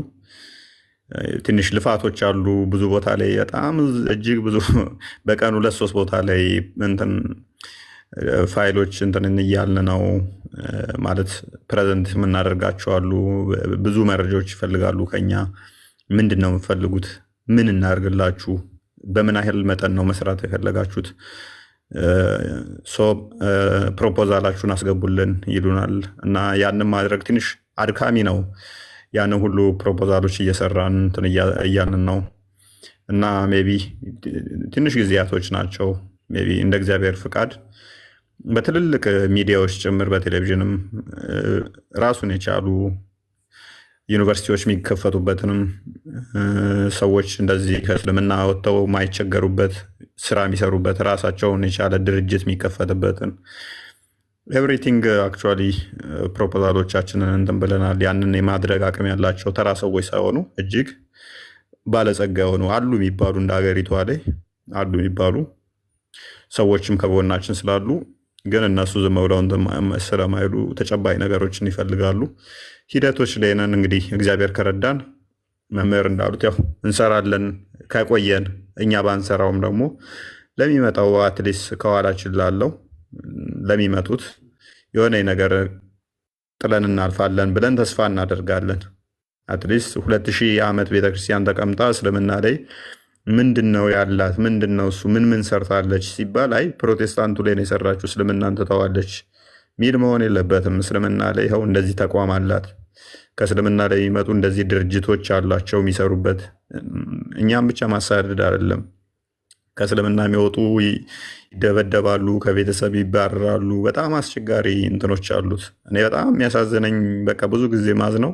ትንሽ ልፋቶች አሉ። ብዙ ቦታ ላይ በጣም እጅግ ብዙ በቀን 2-3 ቦታ ላይ እንትን ፋይሎች እንትን እያልን ነው ማለት ፕሬዘንት የምናደርጋቸው አሉ። ብዙ መረጃዎች ይፈልጋሉ ከኛ። ምንድን ነው የምፈልጉት? ምን እናደርግላችሁ? በምን ያህል መጠን ነው መስራት የፈለጋችሁት? ፕሮፖዛላችሁን አስገቡልን ይሉናል እና ያንን ማድረግ ትንሽ አድካሚ ነው። ያንን ሁሉ ፕሮፖዛሎች እየሰራን እንትን እያልን ነው። እና ሜቢ ትንሽ ጊዜያቶች ናቸው ሜቢ እንደ እግዚአብሔር ፍቃድ በትልልቅ ሚዲያዎች ጭምር በቴሌቪዥንም ራሱን የቻሉ ዩኒቨርሲቲዎች የሚከፈቱበትንም ሰዎች እንደዚህ ከእስልምና ወጥተው የማይቸገሩበት ስራ የሚሰሩበት ራሳቸውን የቻለ ድርጅት የሚከፈትበትን ኤቭሪቲንግ አክቹዋሊ ፕሮፖዛሎቻችንን እንትን ብለናል። ያንን የማድረግ አቅም ያላቸው ተራ ሰዎች ሳይሆኑ እጅግ ባለጸጋ የሆኑ አሉ የሚባሉ እንደ ሀገሪቷ ላይ አሉ የሚባሉ ሰዎችም ከጎናችን ስላሉ ግን እነሱ ዝም ብለው ስለማይሉ ተጨባጭ ነገሮችን ይፈልጋሉ። ሂደቶች ላይ ነን። እንግዲህ እግዚአብሔር ከረዳን መምህር እንዳሉት ያው እንሰራለን። ከቆየን እኛ ባንሰራውም ደግሞ ለሚመጣው አትሊስት ከኋላችን ላለው ለሚመጡት የሆነ ነገር ጥለን እናልፋለን ብለን ተስፋ እናደርጋለን። አትሊስት 2000 ዓመት ቤተክርስቲያን ተቀምጣ እስልምና ላይ ምንድን ነው ያላት? ምንድን ነው እሱ? ምን ሰርታለች ሲባል አይ ፕሮቴስታንቱ ላይ ነው የሰራችው እስልምናን ትተዋለች ሚል መሆን የለበትም። እስልምና ላይ ይኸው እንደዚህ ተቋም አላት። ከእስልምና ላይ የሚመጡ እንደዚህ ድርጅቶች አሏቸው የሚሰሩበት። እኛም ብቻ ማሳደድ አይደለም። ከእስልምና የሚወጡ ይደበደባሉ፣ ከቤተሰብ ይባረራሉ። በጣም አስቸጋሪ እንትኖች አሉት። እኔ በጣም የሚያሳዝነኝ በቃ ብዙ ጊዜ ማዝነው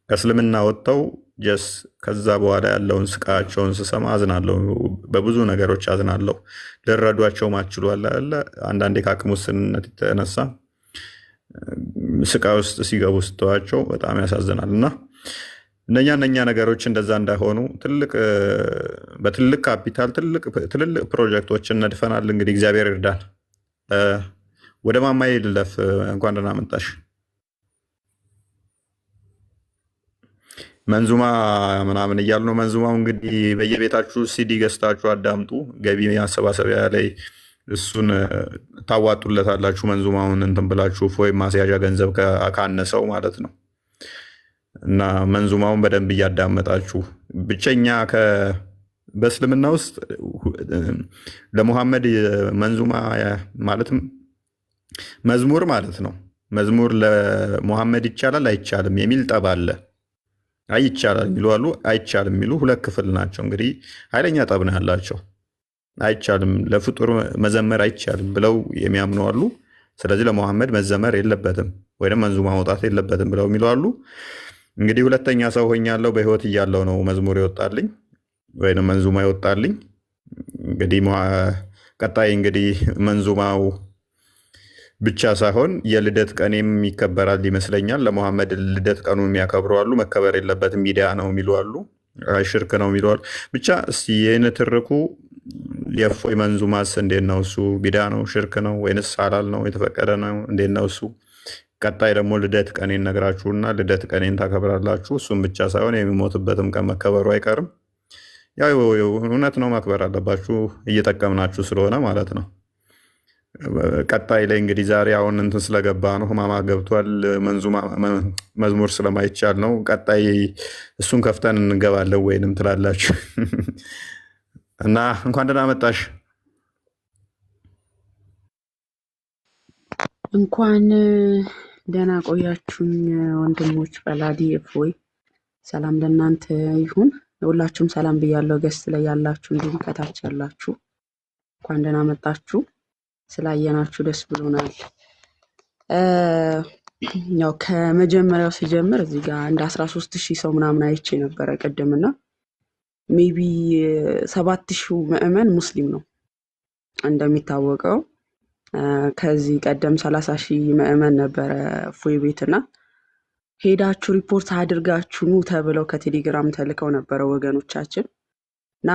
ከእስልምና ወጥተው ጀስ ከዛ በኋላ ያለውን ስቃያቸውን ስሰማ አዝናለሁ። በብዙ ነገሮች አዝናለሁ። ልረዷቸው ማችሉ አለ አንዳንዴ ከአቅም ውስንነት የተነሳ ስቃይ ውስጥ ሲገቡ ስተዋቸው በጣም ያሳዝናል። እና እነኛ ነገሮች እንደዛ እንዳይሆኑ በትልቅ ካፒታል ትልልቅ ፕሮጀክቶችን ነድፈናል። እንግዲህ እግዚአብሔር ይርዳን። ወደ ማማዬ ልለፍ። እንኳን ደህና መጣሽ። መንዙማ ምናምን እያሉ ነው። መንዙማው እንግዲህ በየቤታችሁ ሲዲ ገዝታችሁ አዳምጡ። ገቢ ማሰባሰቢያ ላይ እሱን ታዋጡለታላችሁ። መንዙማውን እንትን ብላችሁ ወይም ማስያዣ ገንዘብ ካነሰው ማለት ነው። እና መንዙማውን በደንብ እያዳመጣችሁ ብቸኛ በእስልምና ውስጥ ለሙሐመድ መንዙማ ማለትም መዝሙር ማለት ነው። መዝሙር ለሙሐመድ ይቻላል አይቻልም የሚል ጠብ አለ። ይቻላል የሚሉ አሉ፣ አይቻልም የሚሉ ሁለት ክፍል ናቸው። እንግዲህ ኃይለኛ ጠብ ነው ያላቸው። አይቻልም ለፍጡር መዘመር አይቻልም ብለው የሚያምኑ አሉ። ስለዚህ ለሙሐመድ መዘመር የለበትም ወይም መንዙማ መውጣት የለበትም ብለው የሚሉ አሉ። እንግዲህ ሁለተኛ ሰው ሆኛለሁ በህይወት እያለው ነው መዝሙር ይወጣልኝ ወይም መንዙማ ይወጣልኝ። እንግዲህ ቀጣይ እንግዲህ መንዙማው ብቻ ሳይሆን የልደት ቀኔም ይከበራል ይመስለኛል። ለሙሐመድ ልደት ቀኑን የሚያከብሩ አሉ። መከበር የለበትም ሚዲያ ነው የሚሉ አሉ። ሽርክ ነው የሚሉ አሉ። ብቻ እስቲ ይህን ትርኩ። የእፎይ መንዙማስ እንዴት ነው እሱ? ቢዳ ነው ሽርክ ነው ወይንስ ሐላል ነው የተፈቀደ ነው? እንዴት ነው እሱ? ቀጣይ ደግሞ ልደት ቀኔን ነግራችሁና ልደት ቀኔን ታከብራላችሁ። እሱም ብቻ ሳይሆን የሚሞትበትም ቀን መከበሩ አይቀርም። ያው እውነት ነው ማክበር አለባችሁ፣ እየጠቀምናችሁ ስለሆነ ማለት ነው። ቀጣይ ላይ እንግዲህ ዛሬ አሁን እንትን ስለገባ ነው ህማማት ገብቷል። መዝሙር ስለማይቻል ነው። ቀጣይ እሱን ከፍተን እንገባለን ወይንም ትላላችሁ እና እንኳን ደህና መጣሽ። እንኳን ደህና ቆያችሁኝ ወንድሞች። በላዲ እፎይ ሰላም ለእናንተ ይሁን። ሁላችሁም ሰላም ብያለሁ። ገስት ላይ ያላችሁ እንዲሁም ከታች ያላችሁ እንኳን ደህና መጣችሁ። ስላየናችሁ ደስ ብሎናል። ያው ከመጀመሪያው ሲጀምር እዚህ ጋር እንደ 13,000 ሰው ምናምን አይቼ ነበረ ቅድምና ሜቢ 7,000 ምዕመን ሙስሊም ነው እንደሚታወቀው። ከዚህ ቀደም 30,000 ምዕመን ነበረ እፎይ ቤትና ሄዳችሁ ሪፖርት አድርጋችሁ ኑ ተብለው ከቴሌግራም ተልከው ነበረ ወገኖቻችን እና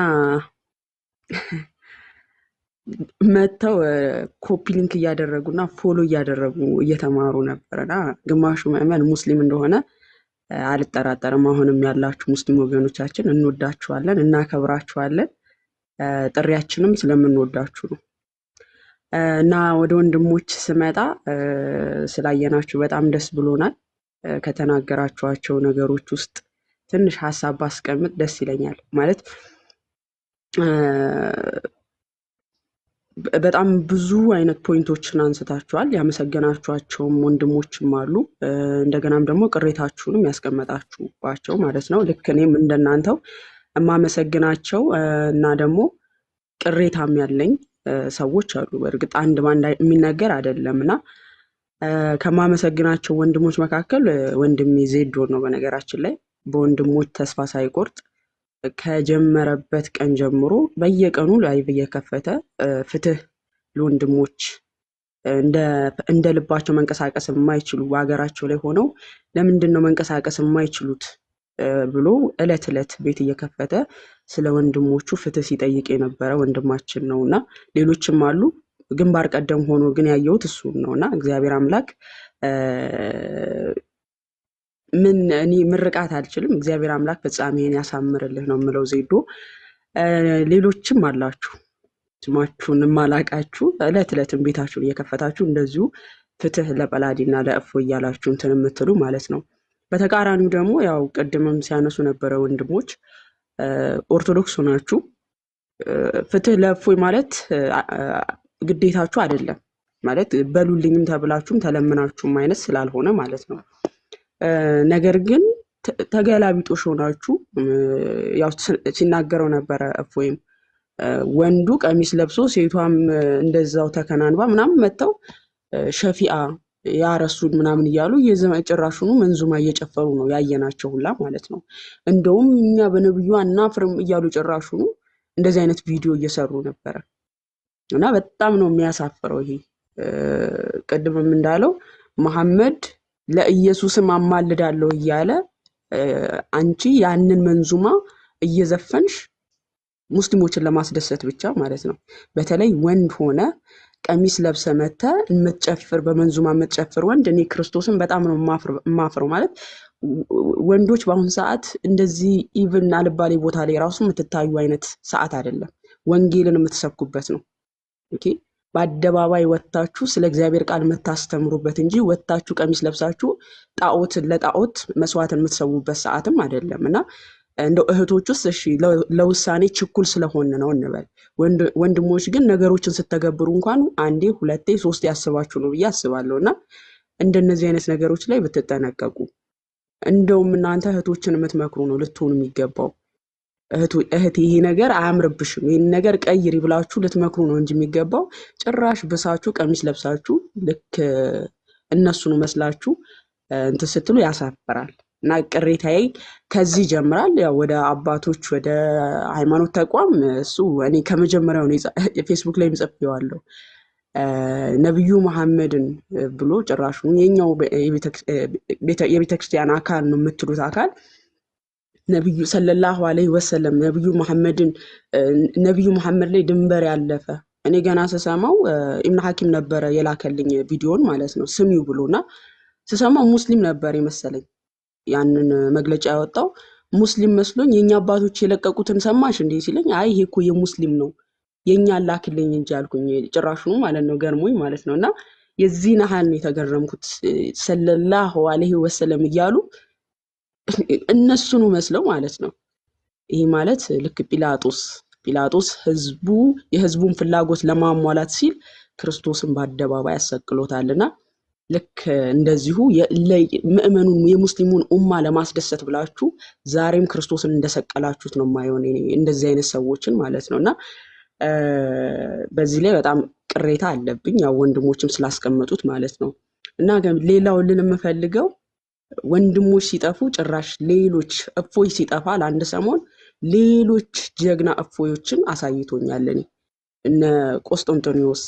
መተው ኮፒ ሊንክ እያደረጉና ፎሎ እያደረጉ እየተማሩ ነበርና ግማሹ ምዕመን ሙስሊም እንደሆነ አልጠራጠርም። አሁንም ያላችሁ ሙስሊም ወገኖቻችን እንወዳችኋለን፣ እናከብራችኋለን። ጥሪያችንም ስለምንወዳችሁ ነው። እና ወደ ወንድሞች ስመጣ ስላየናችሁ በጣም ደስ ብሎናል። ከተናገራችኋቸው ነገሮች ውስጥ ትንሽ ሀሳብ ባስቀምጥ ደስ ይለኛል። ማለት በጣም ብዙ አይነት ፖይንቶችን አንስታችኋል። ያመሰገናችኋቸውም ወንድሞችም አሉ። እንደገናም ደግሞ ቅሬታችሁንም ያስቀመጣችሁባቸው ማለት ነው። ልክ እኔም እንደናንተው የማመሰግናቸው እና ደግሞ ቅሬታም ያለኝ ሰዎች አሉ። በእርግጥ አንድ ባንድ የሚነገር አይደለም እና ከማመሰግናቸው ወንድሞች መካከል ወንድሜ ዜዶ ነው። በነገራችን ላይ በወንድሞች ተስፋ ሳይቆርጥ ከጀመረበት ቀን ጀምሮ በየቀኑ ላይቭ እየከፈተ ፍትህ ለወንድሞች እንደ ልባቸው መንቀሳቀስ የማይችሉ በሀገራቸው ላይ ሆነው ለምንድን ነው መንቀሳቀስ የማይችሉት ብሎ እለት እለት ቤት እየከፈተ ስለ ወንድሞቹ ፍትህ ሲጠይቅ የነበረ ወንድማችን ነው እና ሌሎችም አሉ። ግንባር ቀደም ሆኖ ግን ያየሁት እሱን ነው እና እግዚአብሔር አምላክ እኔ ምርቃት አልችልም። እግዚአብሔር አምላክ ፍጻሜን ያሳምርልህ ነው የምለው። ዜዶ ሌሎችም አላችሁ ስማችሁን የማላቃችሁ እለት እለትም ቤታችሁን እየከፈታችሁ እንደዚሁ ፍትህ ለጰላዲና ለእፎ እያላችሁ እንትን የምትሉ ማለት ነው። በተቃራኒው ደግሞ ያው ቅድምም ሲያነሱ ነበረ ወንድሞች ኦርቶዶክስ ሆናችሁ ፍትህ ለእፎይ ማለት ግዴታችሁ አይደለም ማለት በሉልኝም ተብላችሁም ተለምናችሁም አይነት ስላልሆነ ማለት ነው። ነገር ግን ተገላቢጦሽ ሆናችሁ ያው ሲናገረው ነበረ እፎይም ወንዱ ቀሚስ ለብሶ ሴቷም እንደዛው ተከናንባ ምናምን መተው ሸፊአ ያረሱን ምናምን እያሉ ጭራሹኑ መንዙማ እየጨፈሩ ነው ያየናቸው ሁላ ማለት ነው። እንደውም እኛ በነብዩ አናፍርም እያሉ ጭራሹኑ እንደዚህ አይነት ቪዲዮ እየሰሩ ነበረ እና በጣም ነው የሚያሳፍረው። ይሄ ቅድምም እንዳለው መሐመድ ለኢየሱስም አማልዳለሁ እያለ አንቺ ያንን መንዙማ እየዘፈንሽ ሙስሊሞችን ለማስደሰት ብቻ ማለት ነው። በተለይ ወንድ ሆነ ቀሚስ ለብሰ መተ የምትጨፍር በመንዙማ የምትጨፍር ወንድ እኔ ክርስቶስን በጣም ነው የማፍረው። ማለት ወንዶች በአሁን ሰዓት እንደዚህ ኢቭን አልባሌ ቦታ ላይ ራሱ የምትታዩ አይነት ሰዓት አይደለም። ወንጌልን የምትሰብኩበት ነው። ኦኬ በአደባባይ ወጣችሁ ስለ እግዚአብሔር ቃል የምታስተምሩበት እንጂ ወጣችሁ ቀሚስ ለብሳችሁ ለጣዖት መስዋዕትን የምትሰዉበት ሰዓትም አይደለም እና እንደው እህቶች ውስጥ እሺ ለውሳኔ ችኩል ስለሆነ ነው እንበል። ወንድሞች ግን ነገሮችን ስተገብሩ እንኳን አንዴ ሁለቴ ሶስቴ ያስባችሁ ነው ብዬ አስባለሁና እንደነዚህ አይነት ነገሮች ላይ ብትጠነቀቁ። እንደውም እናንተ እህቶችን የምትመክሩ ነው ልትሆኑ የሚገባው። እህት ይሄ ነገር አያምርብሽም ይሄን ነገር ቀይሪ ብላችሁ ልትመክሩ ነው እንጂ የሚገባው ጭራሽ ብሳችሁ ቀሚስ ለብሳችሁ ልክ እነሱን መስላችሁ እንትን ስትሉ ያሳፍራል። እና ቅሬታዬ ከዚህ ጀምራል። ያው ወደ አባቶች ወደ ሃይማኖት ተቋም እሱ እኔ ከመጀመሪያው ነው ፌስቡክ ላይ ጽፌዋለሁ። ነብዩ መሐመድን ብሎ ጭራሹ የኛው የቤተክርስቲያን አካል ነው የምትሉት አካል ነብዩ ሰለላሁ ዐለይሂ ወሰለም ነብዩ መሐመድ ላይ ድንበር ያለፈ እኔ ገና ስሰማው ኢብኑ ሐኪም ነበረ የላከልኝ ቪዲዮን ማለት ነው ስሚው ብሎና ስሰማው ሙስሊም ነበር የመሰለኝ ያንን መግለጫ ያወጣው ሙስሊም መስሎኝ የኛ አባቶች የለቀቁትን ሰማሽ እንዴ ሲለኝ አይ ይሄ እኮ የሙስሊም ነው የኛ ላክልኝ እንጂ አልኩኝ ጭራሹ ማለት ነው ገርሞኝ ማለት ነውና የዚህ ነሐን የተገረምኩት ሰለላሁ ዐለይሂ ወሰለም እያሉ እነሱኑ መስለው ማለት ነው። ይሄ ማለት ልክ ጲላጦስ የህዝቡን ፍላጎት ለማሟላት ሲል ክርስቶስን በአደባባይ ያሰቅሎታልና ልክ እንደዚሁ ምእመኑን የሙስሊሙን ኡማ ለማስደሰት ብላችሁ ዛሬም ክርስቶስን እንደሰቀላችሁት ነው የማይሆን እንደዚህ አይነት ሰዎችን ማለት ነውና በዚህ ላይ በጣም ቅሬታ አለብኝ ያው ወንድሞችም ስላስቀመጡት ማለት ነው። እና ሌላው ልንፈልገው ወንድሞች ሲጠፉ ጭራሽ ሌሎች እፎይ ሲጠፋ ለአንድ ሰሞን ሌሎች ጀግና እፎዮችን አሳይቶኛል። እነ ቆስጠንጢኖስ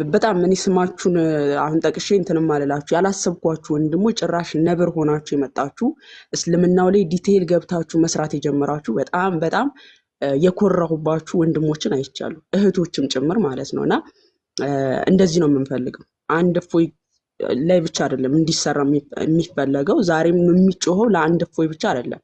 በጣም እኔ ስማችሁን አሁን ጠቅሼ እንትንም አልላችሁ ያላሰብኳችሁ ወንድሞች ጭራሽ ነብር ሆናችሁ የመጣችሁ እስልምናው ላይ ዲቴይል ገብታችሁ መስራት የጀመራችሁ በጣም የኮራሁባችሁ ወንድሞችን አይቻሉ እህቶችም ጭምር ማለት ነውና እንደዚህ ነው የምንፈልገው። አንድ እፎይ ላይ ብቻ አይደለም እንዲሰራ የሚፈለገው ዛሬም የሚጮኸው ለአንድ እፎይ ብቻ አይደለም።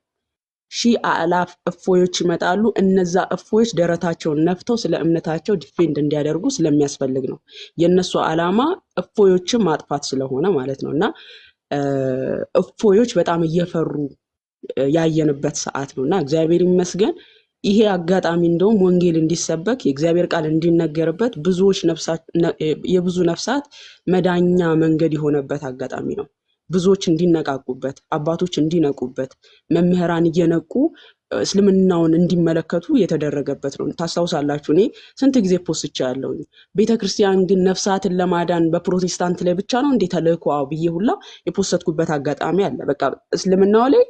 ሺህ አላፍ እፎዮች ይመጣሉ። እነዛ እፎዮች ደረታቸውን ነፍተው ስለ እምነታቸው ዲፌንድ እንዲያደርጉ ስለሚያስፈልግ ነው። የነሱ ዓላማ እፎዮችን ማጥፋት ስለሆነ ማለት ነውና እፎዮች በጣም እየፈሩ ያየንበት ሰዓት ነውና እግዚአብሔር ይመስገን ይሄ አጋጣሚ እንደውም ወንጌል እንዲሰበክ የእግዚአብሔር ቃል እንዲነገርበት የብዙ ነፍሳት መዳኛ መንገድ የሆነበት አጋጣሚ ነው። ብዙዎች እንዲነቃቁበት አባቶች እንዲነቁበት መምህራን እየነቁ እስልምናውን እንዲመለከቱ የተደረገበት ነው። ታስታውሳላችሁ፣ እኔ ስንት ጊዜ ፖስቻ ያለው ቤተክርስቲያን ግን ነፍሳትን ለማዳን በፕሮቴስታንት ላይ ብቻ ነው እንዴ ተልእኮ ብዬ ሁላ የፖስተትኩበት አጋጣሚ አለ። በቃ እስልምናው ላይ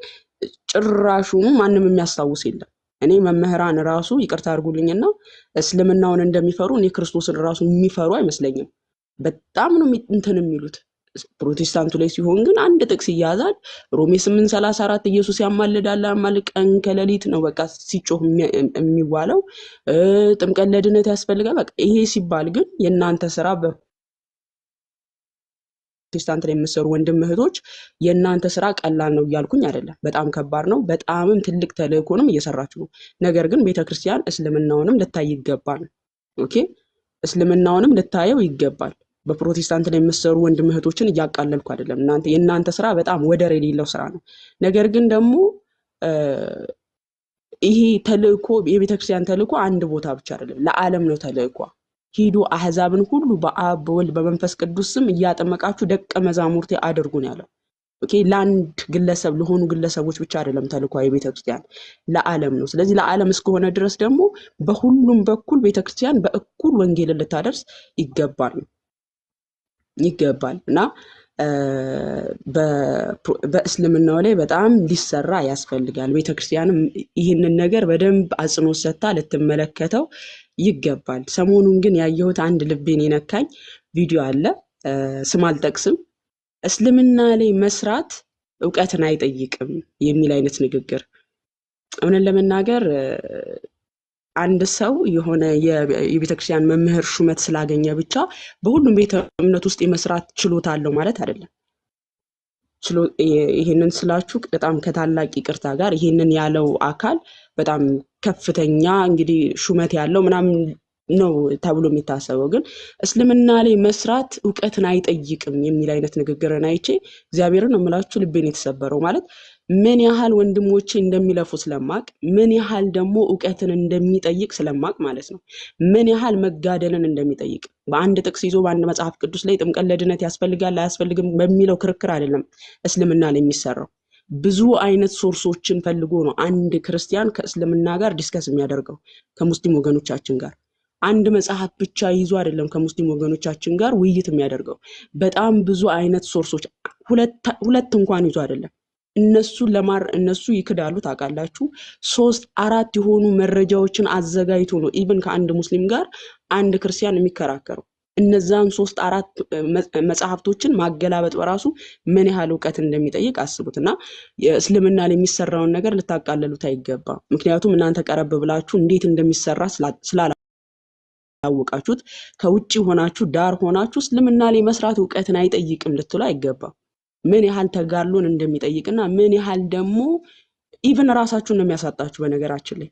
ጭራሹ ማንም የሚያስታውስ የለም። እኔ መምህራን ራሱ ይቅርታ አድርጉልኝና እስልምናውን እንደሚፈሩ እኔ ክርስቶስን ራሱ የሚፈሩ አይመስለኝም። በጣም ነው እንትን የሚሉት። ፕሮቴስታንቱ ላይ ሲሆን ግን አንድ ጥቅስ ይያዛል። ሮሜ 8:34 ኢየሱስ ያማልዳል ቀን ከሌሊት ነው በቃ ሲጮህ የሚዋለው። ጥምቀት ለድነት ያስፈልጋል። በቃ ይሄ ሲባል ግን የእናንተ ስራ በፕሮቴስታንት ላይ የምትሰሩ ወንድም እህቶች የእናንተ ስራ ቀላል ነው እያልኩኝ አይደለም። በጣም ከባድ ነው። በጣምም ትልቅ ተልእኮንም እየሰራችሁ ነው። ነገር ግን ቤተክርስቲያን እስልምናውንም ልታይ ይገባል። ኦኬ፣ እስልምናውንም ልታየው ይገባል። በፕሮቴስታንት ላይ የምትሰሩ ወንድም እህቶችን እያቃለልኩ አይደለም። የእናንተ ስራ በጣም ወደር የሌለው ስራ ነው። ነገር ግን ደግሞ ይሄ ተልእኮ የቤተክርስቲያን ተልእኮ አንድ ቦታ ብቻ አይደለም፣ ለዓለም ነው ተልእኮ። ሂዱ አህዛብን ሁሉ በአብ በወልድ በመንፈስ ቅዱስ ስም እያጠመቃችሁ ደቀ መዛሙርቴ አድርጉ ነው ያለው። ኦኬ፣ ለአንድ ግለሰብ ለሆኑ ግለሰቦች ብቻ አይደለም ተልእኮ የቤተክርስቲያን ለዓለም ነው። ስለዚህ ለዓለም እስከሆነ ድረስ ደግሞ በሁሉም በኩል ቤተክርስቲያን በእኩል ወንጌልን ልታደርስ ይገባል እና በእስልምናው ላይ በጣም ሊሰራ ያስፈልጋል። ቤተክርስቲያንም ይህንን ነገር በደንብ አጽንኦት ሰጥታ ልትመለከተው ይገባል። ሰሞኑን ግን ያየሁት አንድ ልቤን የነካኝ ቪዲዮ አለ። ስም አልጠቅስም። እስልምና ላይ መስራት እውቀትን አይጠይቅም የሚል አይነት ንግግር። እውነት ለመናገር አንድ ሰው የሆነ የቤተክርስቲያን መምህር ሹመት ስላገኘ ብቻ በሁሉም ቤተ እምነት ውስጥ የመስራት ችሎታ አለው ማለት አይደለም። ይሄንን ስላችሁ በጣም ከታላቅ ይቅርታ ጋር ይሄንን ያለው አካል በጣም ከፍተኛ እንግዲህ ሹመት ያለው ምናምን ነው ተብሎ የሚታሰበው። ግን እስልምና ላይ መስራት እውቀትን አይጠይቅም የሚል አይነት ንግግርን አይቼ እግዚአብሔርን ነው የምላችሁ ልቤን የተሰበረው። ማለት ምን ያህል ወንድሞቼ እንደሚለፉ ስለማቅ፣ ምን ያህል ደግሞ እውቀትን እንደሚጠይቅ ስለማቅ ማለት ነው። ምን ያህል መጋደልን እንደሚጠይቅ በአንድ ጥቅስ ይዞ በአንድ መጽሐፍ ቅዱስ ላይ ጥምቀት ለድነት ያስፈልጋል አያስፈልግም በሚለው ክርክር አይደለም እስልምና ላይ የሚሰራው። ብዙ አይነት ሶርሶችን ፈልጎ ነው አንድ ክርስቲያን ከእስልምና ጋር ዲስከስ የሚያደርገው ከሙስሊም ወገኖቻችን ጋር። አንድ መጽሐፍ ብቻ ይዞ አይደለም ከሙስሊም ወገኖቻችን ጋር ውይይት የሚያደርገው። በጣም ብዙ አይነት ሶርሶች ሁለት እንኳን ይዞ አይደለም። እነሱ ይክዳሉ ታውቃላችሁ። 3-4 የሆኑ መረጃዎችን አዘጋጅቶ ነው ኢቭን ከአንድ ሙስሊም ጋር አንድ ክርስቲያን የሚከራከረው። እነዛን 3-4 መጽሐፍቶችን ማገላበጥ በራሱ ምን ያህል እውቀት እንደሚጠይቅ አስቡትና የእስልምና ላይ የሚሰራውን ነገር ልታቃለሉት አይገባም። ምክንያቱም እናንተ ቀረብ ብላችሁ እንዴት እንደሚሰራ ስላላወቃችሁት ከውጪ ሆናችሁ ዳር ሆናችሁ እስልምና ላይ መስራት እውቀትን አይጠይቅም ልትሉ አይገባም። ምን ያህል ተጋድሎን እንደሚጠይቅና ምን ያህል ደግሞ ኢቭን ራሳችሁን ነው የሚያሳጣችሁ። በነገራችን ላይ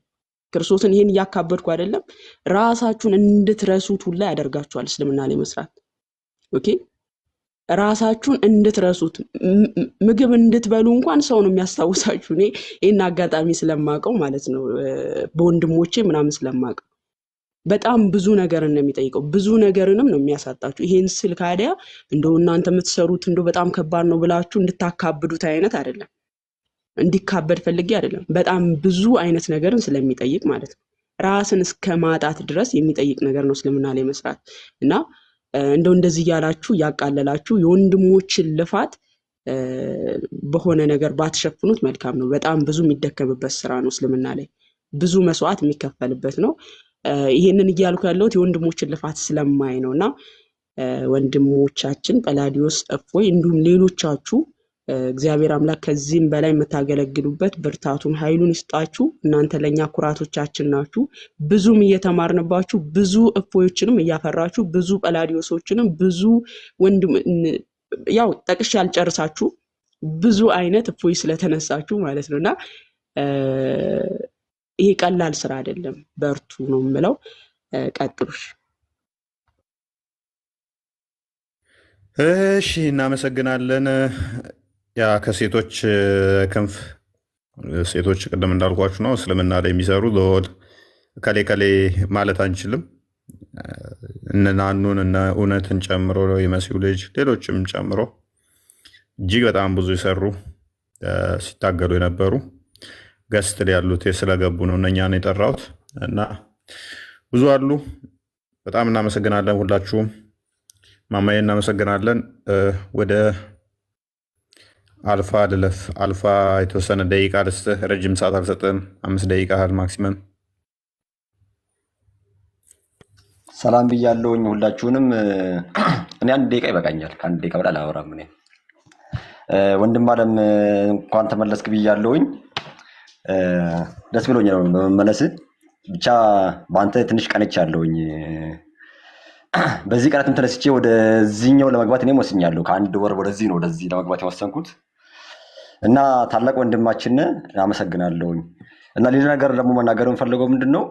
ክርስቶስን ይሄን እያካበድኩ አይደለም፣ ራሳችሁን እንድትረሱት ሁላ ያደርጋችኋል እስልምና ላይ መስራት። ኦኬ፣ ራሳችሁን እንድትረሱት ምግብ እንድትበሉ እንኳን ሰው ነው የሚያስታውሳችሁ። እኔ ይሄን አጋጣሚ ስለማቀው ማለት ነው በወንድሞቼ ምናምን ስለማቀው በጣም ብዙ ነገርን ነው የሚጠይቀው፣ ብዙ ነገርንም ነው የሚያሳጣችሁ። ይሄን ስል ካዲያ እንደው እናንተ የምትሰሩት እንደው በጣም ከባድ ነው ብላችሁ እንድታካብዱት አይነት አይደለም፣ እንዲካበድ ፈልጌ አይደለም። በጣም ብዙ አይነት ነገርን ስለሚጠይቅ ማለት ነው። ራስን እስከ ማጣት ድረስ የሚጠይቅ ነገር ነው እስልምና ላይ መስራት እና እንደው እንደዚህ ያላችሁ ያቃለላችሁ የወንድሞችን ልፋት በሆነ ነገር ባትሸፍኑት መልካም ነው። በጣም ብዙ የሚደከምበት ስራ ነው እስልምና ላይ ብዙ መስዋዕት የሚከፈልበት ነው። ይሄንን እያልኩ ያለሁት የወንድሞችን ልፋት ስለማይ ነውና ወንድሞቻችን ጰላዲዮስ፣ እፎይ እንዲሁም ሌሎቻችሁ እግዚአብሔር አምላክ ከዚህም በላይ የምታገለግሉበት ብርታቱን ኃይሉን ይስጣችሁ። እናንተ ለኛ ኩራቶቻችን ናችሁ። ብዙም እየተማርንባችሁ ብዙ እፎዮችንም እያፈራችሁ ብዙ ጰላዲዮሶችንም ብዙ ወንድም ያው ጠቅሼ ያልጨርሳችሁ ብዙ አይነት እፎይ ስለተነሳችሁ ማለት ነውና ይሄ ቀላል ስራ አይደለም። በርቱ ነው የምለው። ቀጥሉሽ። እሺ፣ እናመሰግናለን። ያ ከሴቶች ክንፍ ሴቶች ቅድም እንዳልኳችሁ ነው እስልምና ላይ የሚሰሩ ለወል ከሌ ከሌ ማለት አንችልም። እነ ናኑን እነ እውነትን ጨምሮ የመሲሁ ልጅ ሌሎችም ጨምሮ እጅግ በጣም ብዙ የሰሩ ሲታገሉ የነበሩ ገስት ያሉት ስለገቡ ነው እነኛን የጠራሁት እና ብዙ አሉ። በጣም እናመሰግናለን ሁላችሁም። ማማዬ እናመሰግናለን። ወደ አልፋ ልለፍ። አልፋ የተወሰነ ደቂቃ ልስጥህ። ረጅም ሰዓት አልሰጥም፣ 5 ደቂቃ ያህል ማክሲመም። ሰላም ብያለሁኝ ሁላችሁንም። እኔ 1 ደቂቃ ይበቃኛል፣ ከ1 ደቂቃ በላይ አላወራም። እኔ ወንድም አለም እንኳን ተመለስክ ብያለሁኝ። ደስ ብሎኛል በመመለስ ብቻ። በአንተ ትንሽ ቀንቻለሁኝ። በዚህ ቀናትም ተነስቼ ወደዚህኛው ለመግባት እኔም ወስኛለሁ። ከ1 ወር ወደዚህ ነው ወደዚህ ለመግባት የወሰንኩት እና ታላቅ ወንድማችን አመሰግናለሁኝ። እና ሌላ ነገር ደግሞ መናገር የምፈልገው ምንድን ነው፣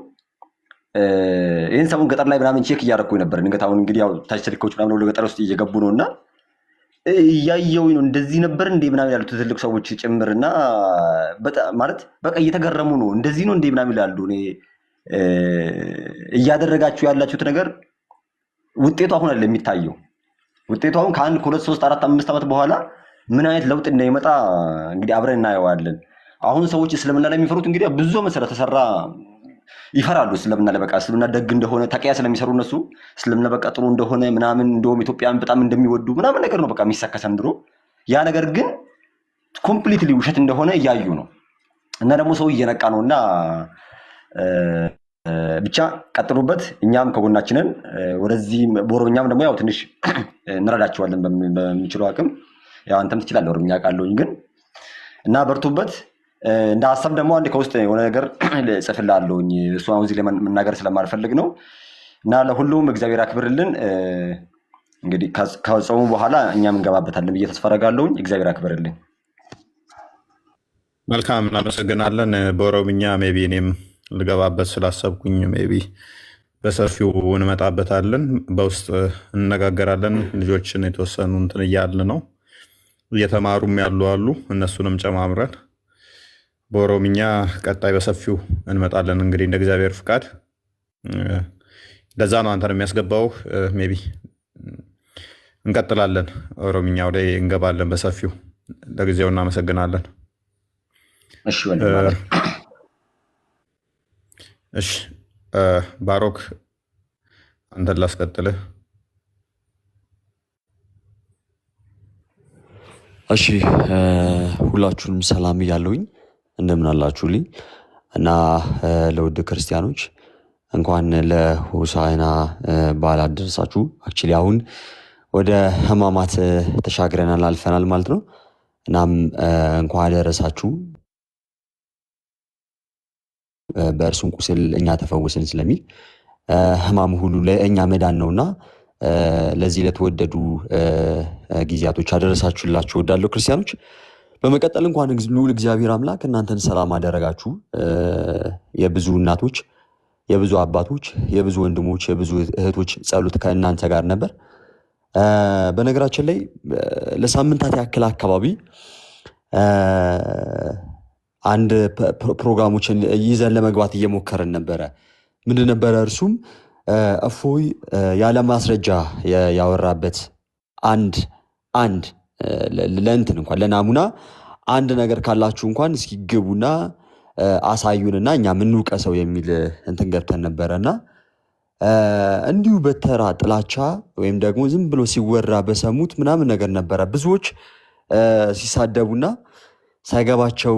ይህን ሰሞን ገጠር ላይ ምናምን ቼክ እያደረኩኝ ነበር። ድንገት አሁን እንግዲህ ያው ታች ስልኮች ምናምን ወደ ገጠር ውስጥ እየገቡ ነው እና እያየሁኝ ነው። እንደዚህ ነበር እንዴ ምናምን ያሉት ትልቅ ሰዎች ጭምር እና ማለት በቃ እየተገረሙ ነው። እንደዚህ ነው እንዴ ምናምን ይላሉ። እኔ እያደረጋችሁ ያላችሁት ነገር ውጤቱ አሁን አለ የሚታየው። ውጤቱ አሁን ከ1 ከ2 3 4 5 ዓመት በኋላ ምን አይነት ለውጥ እንደሚመጣ እንግዲህ አብረን እናየዋለን። አሁን ሰዎች እስልምና ላይ የሚፈሩት እንግዲህ ብዙ መሰረት ተሰራ ይፈራሉ። እስልምና ላይ በቃ እስልምና ደግ እንደሆነ ተቂያ ስለሚሰሩ እነሱ እስልምና በቃ ጥሩ እንደሆነ ምናምን እንደውም ኢትዮጵያን በጣም እንደሚወዱ ምናምን ነገር ነው በቃ የሚሰከሰን ድሮ። ያ ነገር ግን ኮምፕሊትሊ ውሸት እንደሆነ እያዩ ነው እና ደግሞ ሰው እየነቃ ነውና ብቻ ቀጥሉበት። እኛም ከጎናችንን ወደዚህ በኦሮምኛም ደግሞ ያው ትንሽ እንረዳቸዋለን በሚችለው አቅም። ያው አንተም ትችላለህ ኦሮምኛ ቃለውኝ ግን እና በርቱበት። እንደ ሀሳብ ደግሞ አንድ ከውስጥ የሆነ ነገር ጽፍላለሁኝ። እሱ አሁን እዚህ ላይ መናገር ስለማልፈልግ ነው እና ለሁሉም እግዚአብሔር ያክብርልን። እንግዲህ ከጾሙ በኋላ እኛም እንገባበታለን ብዬ ተስፋ አደርጋለሁኝ። እግዚአብሔር ያክብርልን። መልካም እናመሰግናለን። በኦሮምኛ ሜቢ እኔም ልገባበት ስላሰብኩኝ ሜቢ በሰፊው እንመጣበታለን። በውስጥ እንነጋገራለን። ልጆችን የተወሰኑ እንትን እያልን ነው፣ እየተማሩም ያሉ አሉ። እነሱንም ጨማምረን በኦሮምኛ ቀጣይ በሰፊው እንመጣለን። እንግዲህ እንደ እግዚአብሔር ፍቃድ። ለዛ ነው አንተን የሚያስገባው። ሜቢ እንቀጥላለን፣ ኦሮምኛው ላይ እንገባለን በሰፊው። ለጊዜው እናመሰግናለን። እሺ እሺ ባሮክ አንተን ላስቀጥልህ። እሺ ሁላችሁንም ሰላም እያለሁኝ እንደምን አላችሁልኝ? እና ለውድ ክርስቲያኖች እንኳን ለሆሳዕና በዓል አደረሳችሁ። አክቹሊ አሁን ወደ ሕማማት ተሻግረናል፣ አልፈናል ማለት ነው። እናም እንኳን አደረሳችሁ። በእርሱም ቁስል እኛ ተፈወስን ስለሚል ሕማም ሁሉ ለእኛ መዳን ነውና ለዚህ ለተወደዱ ጊዜያቶች አደረሳችሁላችሁ ወዳለው ክርስቲያኖች። በመቀጠል እንኳን ልዑል እግዚአብሔር አምላክ እናንተን ሰላም አደረጋችሁ። የብዙ እናቶች፣ የብዙ አባቶች፣ የብዙ ወንድሞች፣ የብዙ እህቶች ጸሎት ከእናንተ ጋር ነበር። በነገራችን ላይ ለሳምንታት ያክል አካባቢ አንድ ፕሮግራሞችን ይዘን ለመግባት እየሞከርን ነበረ። ምንድን ነበረ እርሱም እፎይ ያለ ማስረጃ ያወራበት አንድ ለእንትን እንኳን ለናሙና አንድ ነገር ካላችሁ እንኳን እስኪ ግቡና አሳዩንና እኛ ምንውቀሰው የሚል እንትን ገብተን ነበረና እንዲሁ በተራ ጥላቻ ወይም ደግሞ ዝም ብሎ ሲወራ በሰሙት ምናምን ነገር ነበረ ብዙዎች ሲሳደቡና ሳይገባቸው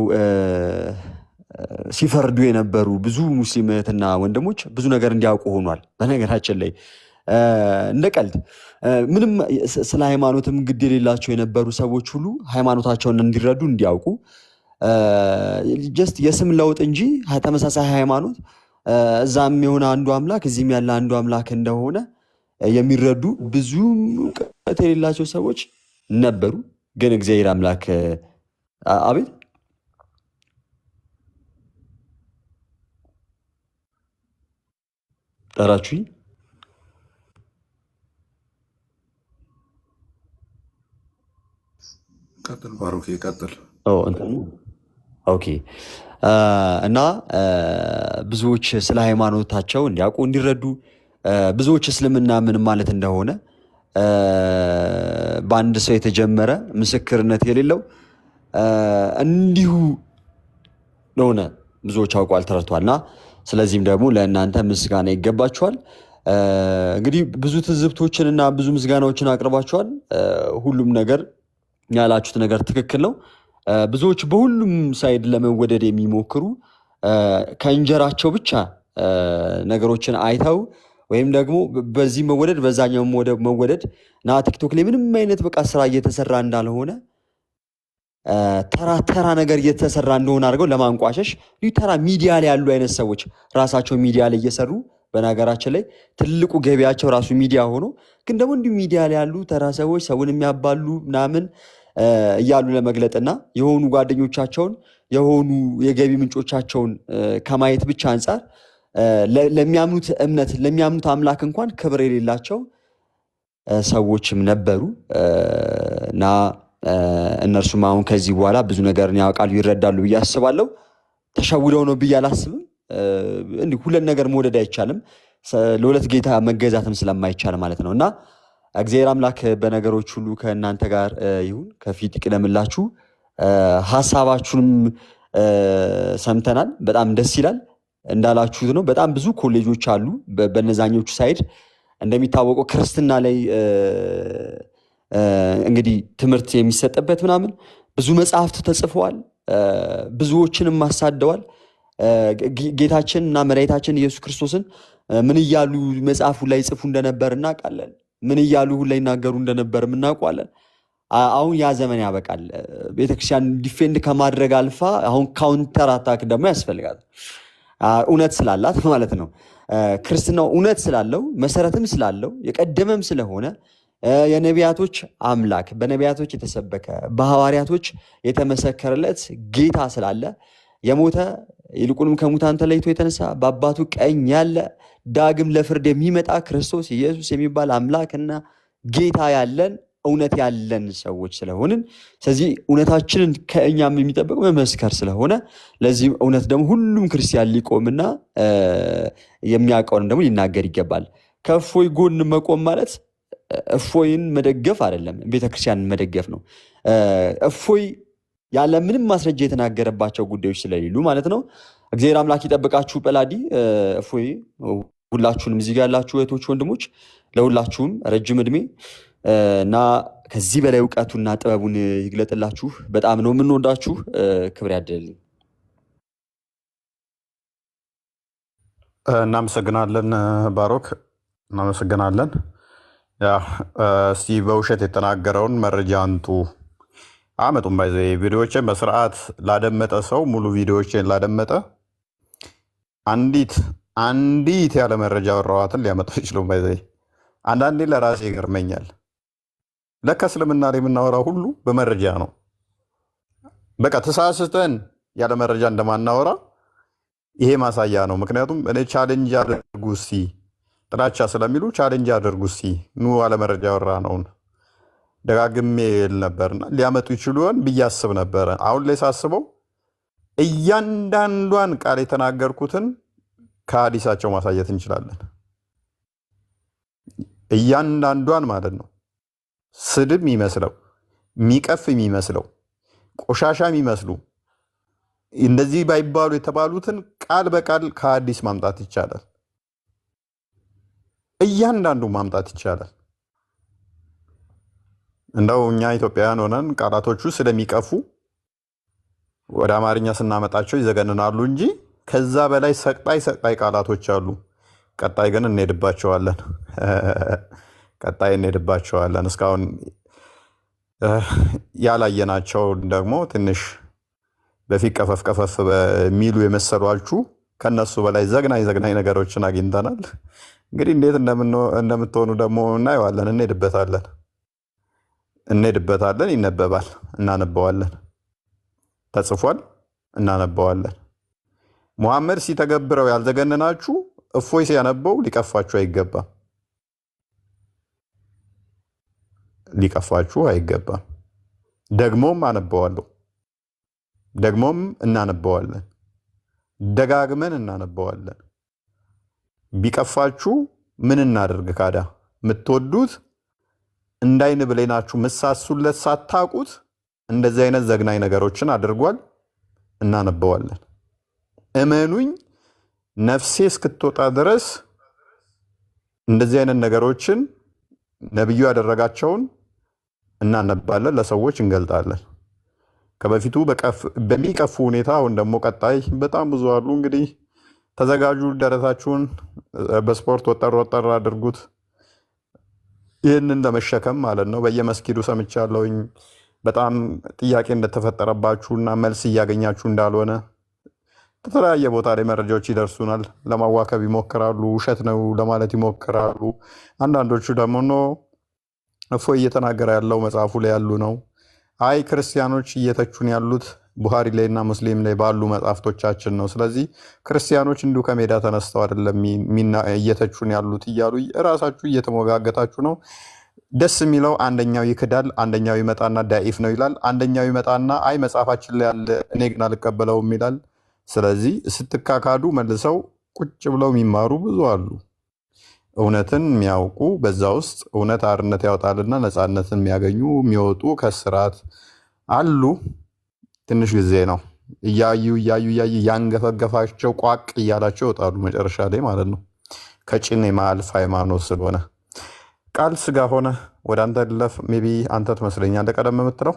ሲፈርዱ የነበሩ ብዙ ሙስሊም እህትና ወንድሞች ብዙ ነገር እንዲያውቁ ሆኗል። በነገራችን ላይ እንደ ቀልድ ምንም ስለ ሃይማኖትም ግድ የሌላቸው የነበሩ ሰዎች ሁሉ ሃይማኖታቸውን እንዲረዱ እንዲያውቁ ጀስት የስም ለውጥ እንጂ ተመሳሳይ ሃይማኖት እዛም የሆነ አንዱ አምላክ እዚህም ያለ አንዱ አምላክ እንደሆነ የሚረዱ ብዙ እውቀት የሌላቸው ሰዎች ነበሩ። ግን እግዚአብሔር አምላክ አቤት ጠራችሁኝ። ቀጥል ባሮክ ቀጥል። ኦኬ እና ብዙዎች ስለ ሃይማኖታቸው እንዲያውቁ እንዲረዱ ብዙዎች እስልምና ምን ማለት እንደሆነ በአንድ ሰው የተጀመረ ምስክርነት የሌለው እንዲሁ ለሆነ ብዙዎች አውቋል ተረድቷልና ስለዚህም ደግሞ ለእናንተ ምስጋና ይገባችኋል። እንግዲህ ብዙ ትዝብቶችንና ብዙ ምስጋናዎችን አቅርባችኋል። ሁሉም ነገር ያላችሁት ነገር ትክክል ነው። ብዙዎች በሁሉም ሳይድ ለመወደድ የሚሞክሩ ከእንጀራቸው ብቻ ነገሮችን አይተው ወይም ደግሞ በዚህ መወደድ በዛኛው መወደድ እና ቲክቶክ ላይ ምንም አይነት በቃ ስራ እየተሰራ እንዳልሆነ ተራ ነገር እየተሰራ እንደሆነ አድርገው ለማንቋሸሽ ተራ ሚዲያ ላይ ያሉ አይነት ሰዎች ራሳቸው ሚዲያ ላይ እየሰሩ በነገራችን ላይ ትልቁ ገቢያቸው ራሱ ሚዲያ ሆኖ ግን ደግሞ እንዲሁ ሚዲያ ላይ ያሉ ተራ ሰዎች ሰውን የሚያባሉ ምናምን እያሉ ለመግለጥና የሆኑ ጓደኞቻቸውን የሆኑ የገቢ ምንጮቻቸውን ከማየት ብቻ አንጻር ለሚያምኑት እምነት ለሚያምኑት አምላክ እንኳን ክብር የሌላቸው ሰዎችም ነበሩ እና እነርሱም አሁን ከዚህ በኋላ ብዙ ነገርን ያውቃሉ ይረዳሉ ብዬ አስባለሁ። ተሸውደው ነው ብዬ አላስብም። እንዲህ ሁለት ነገር መውደድ አይቻልም፣ ለሁለት ጌታ መገዛትም ስለማይቻል ማለት ነው እና እግዚአብሔር አምላክ በነገሮች ሁሉ ከእናንተ ጋር ይሁን፣ ከፊት ይቅደምላችሁ። ሀሳባችሁንም ሰምተናል። በጣም ደስ ይላል። እንዳላችሁት ነው። በጣም ብዙ ኮሌጆች አሉ በነዛኞቹ ሳይድ እንደሚታወቀው ክርስትና ላይ እንግዲህ ትምህርት የሚሰጥበት ምናምን ብዙ መጽሐፍት ተጽፈዋል። ብዙዎችንም አሳደዋል። ጌታችን እና መድኃኒታችን ኢየሱስ ክርስቶስን ምን እያሉ መጽሐፉ ላይ ጽፉ እንደነበር እናውቃለን። ምን እያሉ ሁላ ይናገሩ እንደነበር እናውቃለን። አሁን ያ ዘመን ያበቃል። ቤተክርስቲያን ዲፌንድ ከማድረግ አልፋ አሁን ካውንተር አታክ ደግሞ ያስፈልጋል። እውነት ስላላት ማለት ነው። ክርስትናው እውነት ስላለው መሰረትም ስላለው የቀደመም ስለሆነ የነቢያቶች አምላክ በነቢያቶች የተሰበከ በሐዋርያቶች የተመሰከረለት ጌታ ስላለ የሞተ ይልቁንም ከሙታን ተለይቶ የተነሳ በአባቱ ቀኝ ያለ ዳግም ለፍርድ የሚመጣ ክርስቶስ ኢየሱስ የሚባል አምላክና ጌታ ያለን እውነት ያለን ሰዎች ስለሆንን ስለዚህ እውነታችንን ከእኛም የሚጠብቅ መመስከር ስለሆነ ለዚህም እውነት ደግሞ ሁሉም ክርስቲያን ሊቆምና የሚያውቀውን ደግሞ ሊናገር ይገባል። ከእፎይ ጎን መቆም ማለት እፎይን መደገፍ አይደለም፣ ቤተክርስቲያንን መደገፍ ነው። እፎይ ያለ ምንም ማስረጃ የተናገረባቸው ጉዳዮች ስለሌሉ ማለት ነው። እግዚአብሔር አምላክ ይጠብቃችሁ። ጰላዲ እፎይ፣ ሁላችሁንም እዚህ ጋር ያላችሁ እህቶች ወንድሞች፣ ለሁላችሁም ረጅም ዕድሜ እና ከዚህ በላይ እውቀቱና ጥበቡን ይግለጥላችሁ። በጣም ነው የምንወዳችሁ። ክብር ያድልልኝ። እናመሰግናለን ባሮክ፣ እናመሰግናለን። እስቲ በውሸት የተናገረውን መረጃ አመጡም ባይዘ ቪዲዮዎችን በስርዓት ላደመጠ ሰው ሙሉ ቪዲዮዎችን ላደመጠ አንዲት ያለ መረጃ ወራዋትን ሊያመጡ ይችሉም። ባይዘ አንዳንዴ ለራሴ ይገርመኛል። ለካ እስልምና ላይ የምናወራው ሁሉ በመረጃ ነው። በቃ ተሳስተን ያለ መረጃ እንደማናወራ ይሄ ማሳያ ነው። ምክንያቱም እኔ ቻሌንጅ አድርጉ እስቲ ጥላቻ ስለሚሉ ቻሌንጅ አድርጉ እስቲ ኑ አለ መረጃ ወራ ነውን ደጋግሜ ል ነበርና ሊያመጡ ይችሉን ብዬ አስብ ነበረ። አሁን ላይ ሳስበው እያንዳንዷን ቃል የተናገርኩትን ከሐዲሳቸው ማሳየት እንችላለን። እያንዳንዷን ማለት ነው። ስድብ የሚመስለው የሚቀፍ የሚመስለው ቆሻሻ የሚመስሉ እንደዚህ ባይባሉ የተባሉትን ቃል በቃል ከሐዲስ ማምጣት ይቻላል። እያንዳንዱ ማምጣት ይቻላል። እንደው እኛ ኢትዮጵያውያን ሆነን ቃላቶቹ ስለሚቀፉ ወደ አማርኛ ስናመጣቸው ይዘገንናሉ እንጂ ከዛ በላይ ሰቅጣይ ቃላቶች አሉ። ቀጣይ ግን እንሄድባቸዋለን። እስካሁን ያላየናቸው ደግሞ ትንሽ በፊት ቀፈፍ በሚሉ የመሰሏችሁ ከነሱ በላይ ዘግናኝ ነገሮችን አግኝተናል። እንግዲህ እንዴት እንደምትሆኑ ደግሞ እናየዋለን። እንሄድበታለን። ይነበባል፣ እናነበዋለን። ተጽፏል፣ እናነበዋለን። ሙሐመድ ሲተገብረው ያልዘገነናችሁ እፎይ ሲያነበው ሊቀፋችሁ አይገባም። ደግሞም አነበዋለሁ፣ ደግሞም እናነበዋለን፣ ደጋግመን እናነበዋለን። ቢቀፋችሁ ምን እናደርግ ካዳ? የምትወዱት እንዳይን ብሌናችሁ ምሳሱለት ሳታቁት እንደዚህ አይነት ዘግናኝ ነገሮችን አድርጓል። እናነበዋለን። እመኑኝ ነፍሴ እስክትወጣ ድረስ እንደዚህ አይነት ነገሮችን ነብዩ ያደረጋቸውን እናነባለን፣ ለሰዎች እንገልጣለን። ከበፊቱ በሚቀፉ ሁኔታ አሁን ደግሞ ቀጣይ በጣም ብዙ አሉ። እንግዲህ ተዘጋጁ፣ ደረታችሁን በስፖርት ወጠር ወጠር አድርጉት፣ ይህንን ለመሸከም ማለት ነው። በየመስጊዱ ሰምቻለሁኝ በጣም ጥያቄ እንደተፈጠረባችሁና መልስ እያገኛችሁ እንዳልሆነ በተለያየ ቦታ ላይ መረጃዎች ይደርሱናል። ለማዋከብ ይሞክራሉ፣ ውሸት ነው ለማለት ይሞክራሉ። አንዳንዶቹ ደግሞ እፎይ እየተናገረ ያለው መጽሐፉ ላይ ያሉ ነው። አይ ክርስቲያኖች እየተቹን ያሉት ቡሃሪ ላይ እና ሙስሊም ላይ ባሉ መጽሐፍቶቻችን ነው። ስለዚህ ክርስቲያኖች እንዲሁ ከሜዳ ተነስተው አይደለም እየተቹን ያሉት እያሉ እራሳችሁ እየተሞጋገታችሁ ነው። ደስ የሚለው አንደኛው ይክዳል፣ አንደኛው ይመጣና ዳኢፍ ነው ይላል። አንደኛው ይመጣና አይ መጽሐፋችን ላይ ያለ እኔ ግን አልቀበለውም ይላል። ስለዚህ ስትካካዱ መልሰው ቁጭ ብለው የሚማሩ ብዙ አሉ። እውነትን የሚያውቁ በዛ ውስጥ እውነት አርነት ያወጣልና ነፃነትን የሚያገኙ የሚወጡ ከስርዓት አሉ። ትንሽ ጊዜ ነው። እያዩ ያንገፈገፋቸው ቋቅ እያላቸው ይወጣሉ መጨረሻ ላይ ማለት ነው። ከጭን የማያልፍ ሃይማኖት ስለሆነ ቃል ስጋ ሆነ። ወደ አንተ ልለፍ። ሜይ ቢ አንተ ትመስለኛለህ ቀደም የምትለው።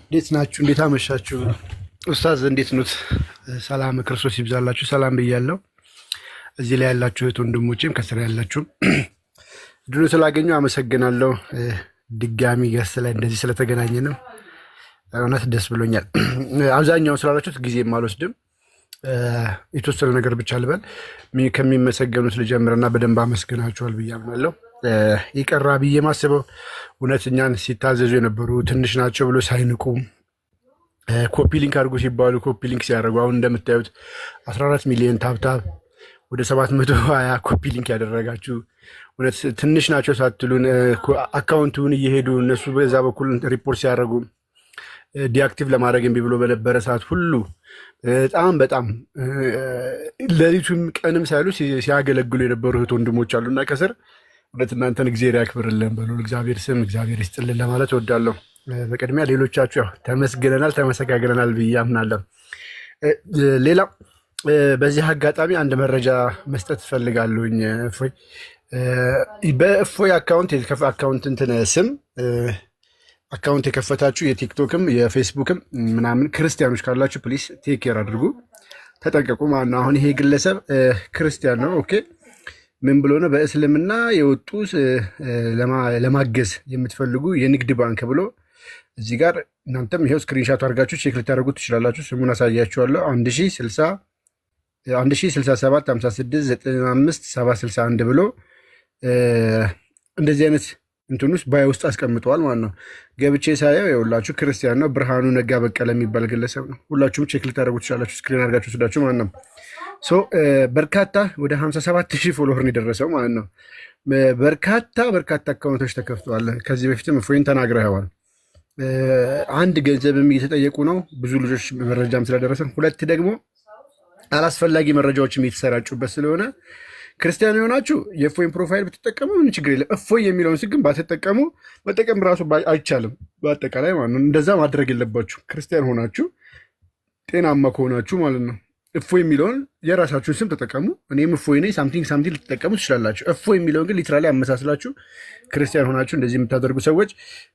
እንዴት ናችሁ? እንዴት አመሻችሁ? ኡስታዝ እንዴት ኑት? ሰላም ክርስቶስ ይብዛላችሁ። ሰላም ብያለሁ። እዚህ ላይ ያላችሁ እህት ወንድሞቼም ከስራ ያላችሁም ድሉ ስላገኙ አመሰግናለሁ። ድጋሚ ገስ ላይ እንደዚህ ስለተገናኘ ነው እውነት ደስ ብሎኛል። አብዛኛውን ስላላችሁት ጊዜም አልወስድም። የተወሰነ ነገር ብቻ ልበል። ከሚመሰገኑት ልጀምርና በደንብ አመስግናችኋል ብዬ አምናለሁ። ይቀራ ብዬ ማስበው እውነት እኛን ሲታዘዙ የነበሩ ትንሽ ናቸው ብሎ ሳይንቁ ኮፒ ሊንክ አድርጉ ሲባሉ ኮፒ ሊንክ ሲያደርጉ አሁን እንደምታዩት 14 ሚሊዮን ታብታብ ወደ 720 ኮፒ ሊንክ ያደረጋችሁ እውነት ትንሽ ናቸው ሳትሉን አካውንቱን እየሄዱ እነሱ በዛ በኩል ሪፖርት ሲያደርጉ ዲአክቲቭ ለማድረግ እምቢ ብሎ በነበረ ሰዓት ሁሉ በጣም ሌሊቱም ቀንም ሳይሉ ሲያገለግሉ የነበሩ እህት ወንድሞች አሉና ከስር እውነት እናንተን እግዚአብሔር ያክብርልን በሉ እግዚአብሔር ስም እግዚአብሔር ይስጥልን ለማለት እወዳለሁ። በቅድሚያ ሌሎቻችሁ ያው ተመስግነናል ተመሰጋግነናል ብዬ አምናለሁ። ሌላ በዚህ አጋጣሚ አንድ መረጃ መስጠት እፈልጋለሁኝ። እፎይ በእፎይ አካውንት እንትን ስም አካውንት የከፈታችሁ የቲክቶክም የፌስቡክም ምናምን ክርስቲያኖች ካላችሁ ፕሊስ ቴክ ኬር አድርጉ፣ ተጠንቀቁ ማለት ነው። አሁን ይሄ ግለሰብ ክርስቲያን ነው። ኦኬ ምን ብሎ ነው? በእስልምና የወጡ ለማገዝ የምትፈልጉ የንግድ ባንክ ብሎ እዚህ ጋር እናንተም ይሄው ስክሪንሻት አድርጋችሁ ቼክ ልታደርጉት ትችላላችሁ። ስሙን አሳያችኋለሁ። 1067 56 95 761 ብሎ እንደዚህ አይነት እንትን ውስጥ ባይ ውስጥ አስቀምጠዋል ማለት ነው። ገብቼ ሳየው የሁላችሁ ክርስቲያን ነው። ብርሃኑ ነጋ በቀለ የሚባል ግለሰብ ነው። ሁላችሁም ቼክ ልታደርጉ ትችላላችሁ፣ ስክሪን አድርጋችሁ ስዳችሁ ማለት ነው። በርካታ ወደ 57,000 ፎሎወርን የደረሰው ማለት ነው። በርካታ አካውንቶች ተከፍተዋል። ከዚህ በፊትም እፎይን ተናግረዋል። አንድ ገንዘብም እየተጠየቁ ነው ብዙ ልጆች መረጃም ስለደረሰን፣ ሁለት ደግሞ አላስፈላጊ መረጃዎችም እየተሰራጩበት ስለሆነ ክርስቲያን የሆናችሁ የእፎይን ፕሮፋይል ብትጠቀሙ ምን ችግር የለም። እፎይ የሚለውን ስግን ባትጠቀሙ መጠቀም ራሱ አይቻልም በአጠቃላይ ማለት ነው። እንደዛ ማድረግ የለባችሁ። ክርስቲያን ሆናችሁ ጤናማ ከሆናችሁ ማለት ነው እፎይ የሚለውን የራሳችሁን ስም ተጠቀሙ። እኔም እፎይ ነኝ ሳምቲንግ ልትጠቀሙ ትችላላችሁ። እፎይ የሚለውን ግን ሊትራሊ አመሳስላችሁ ክርስቲያን ሆናችሁ እንደዚህ የምታደርጉ ሰዎች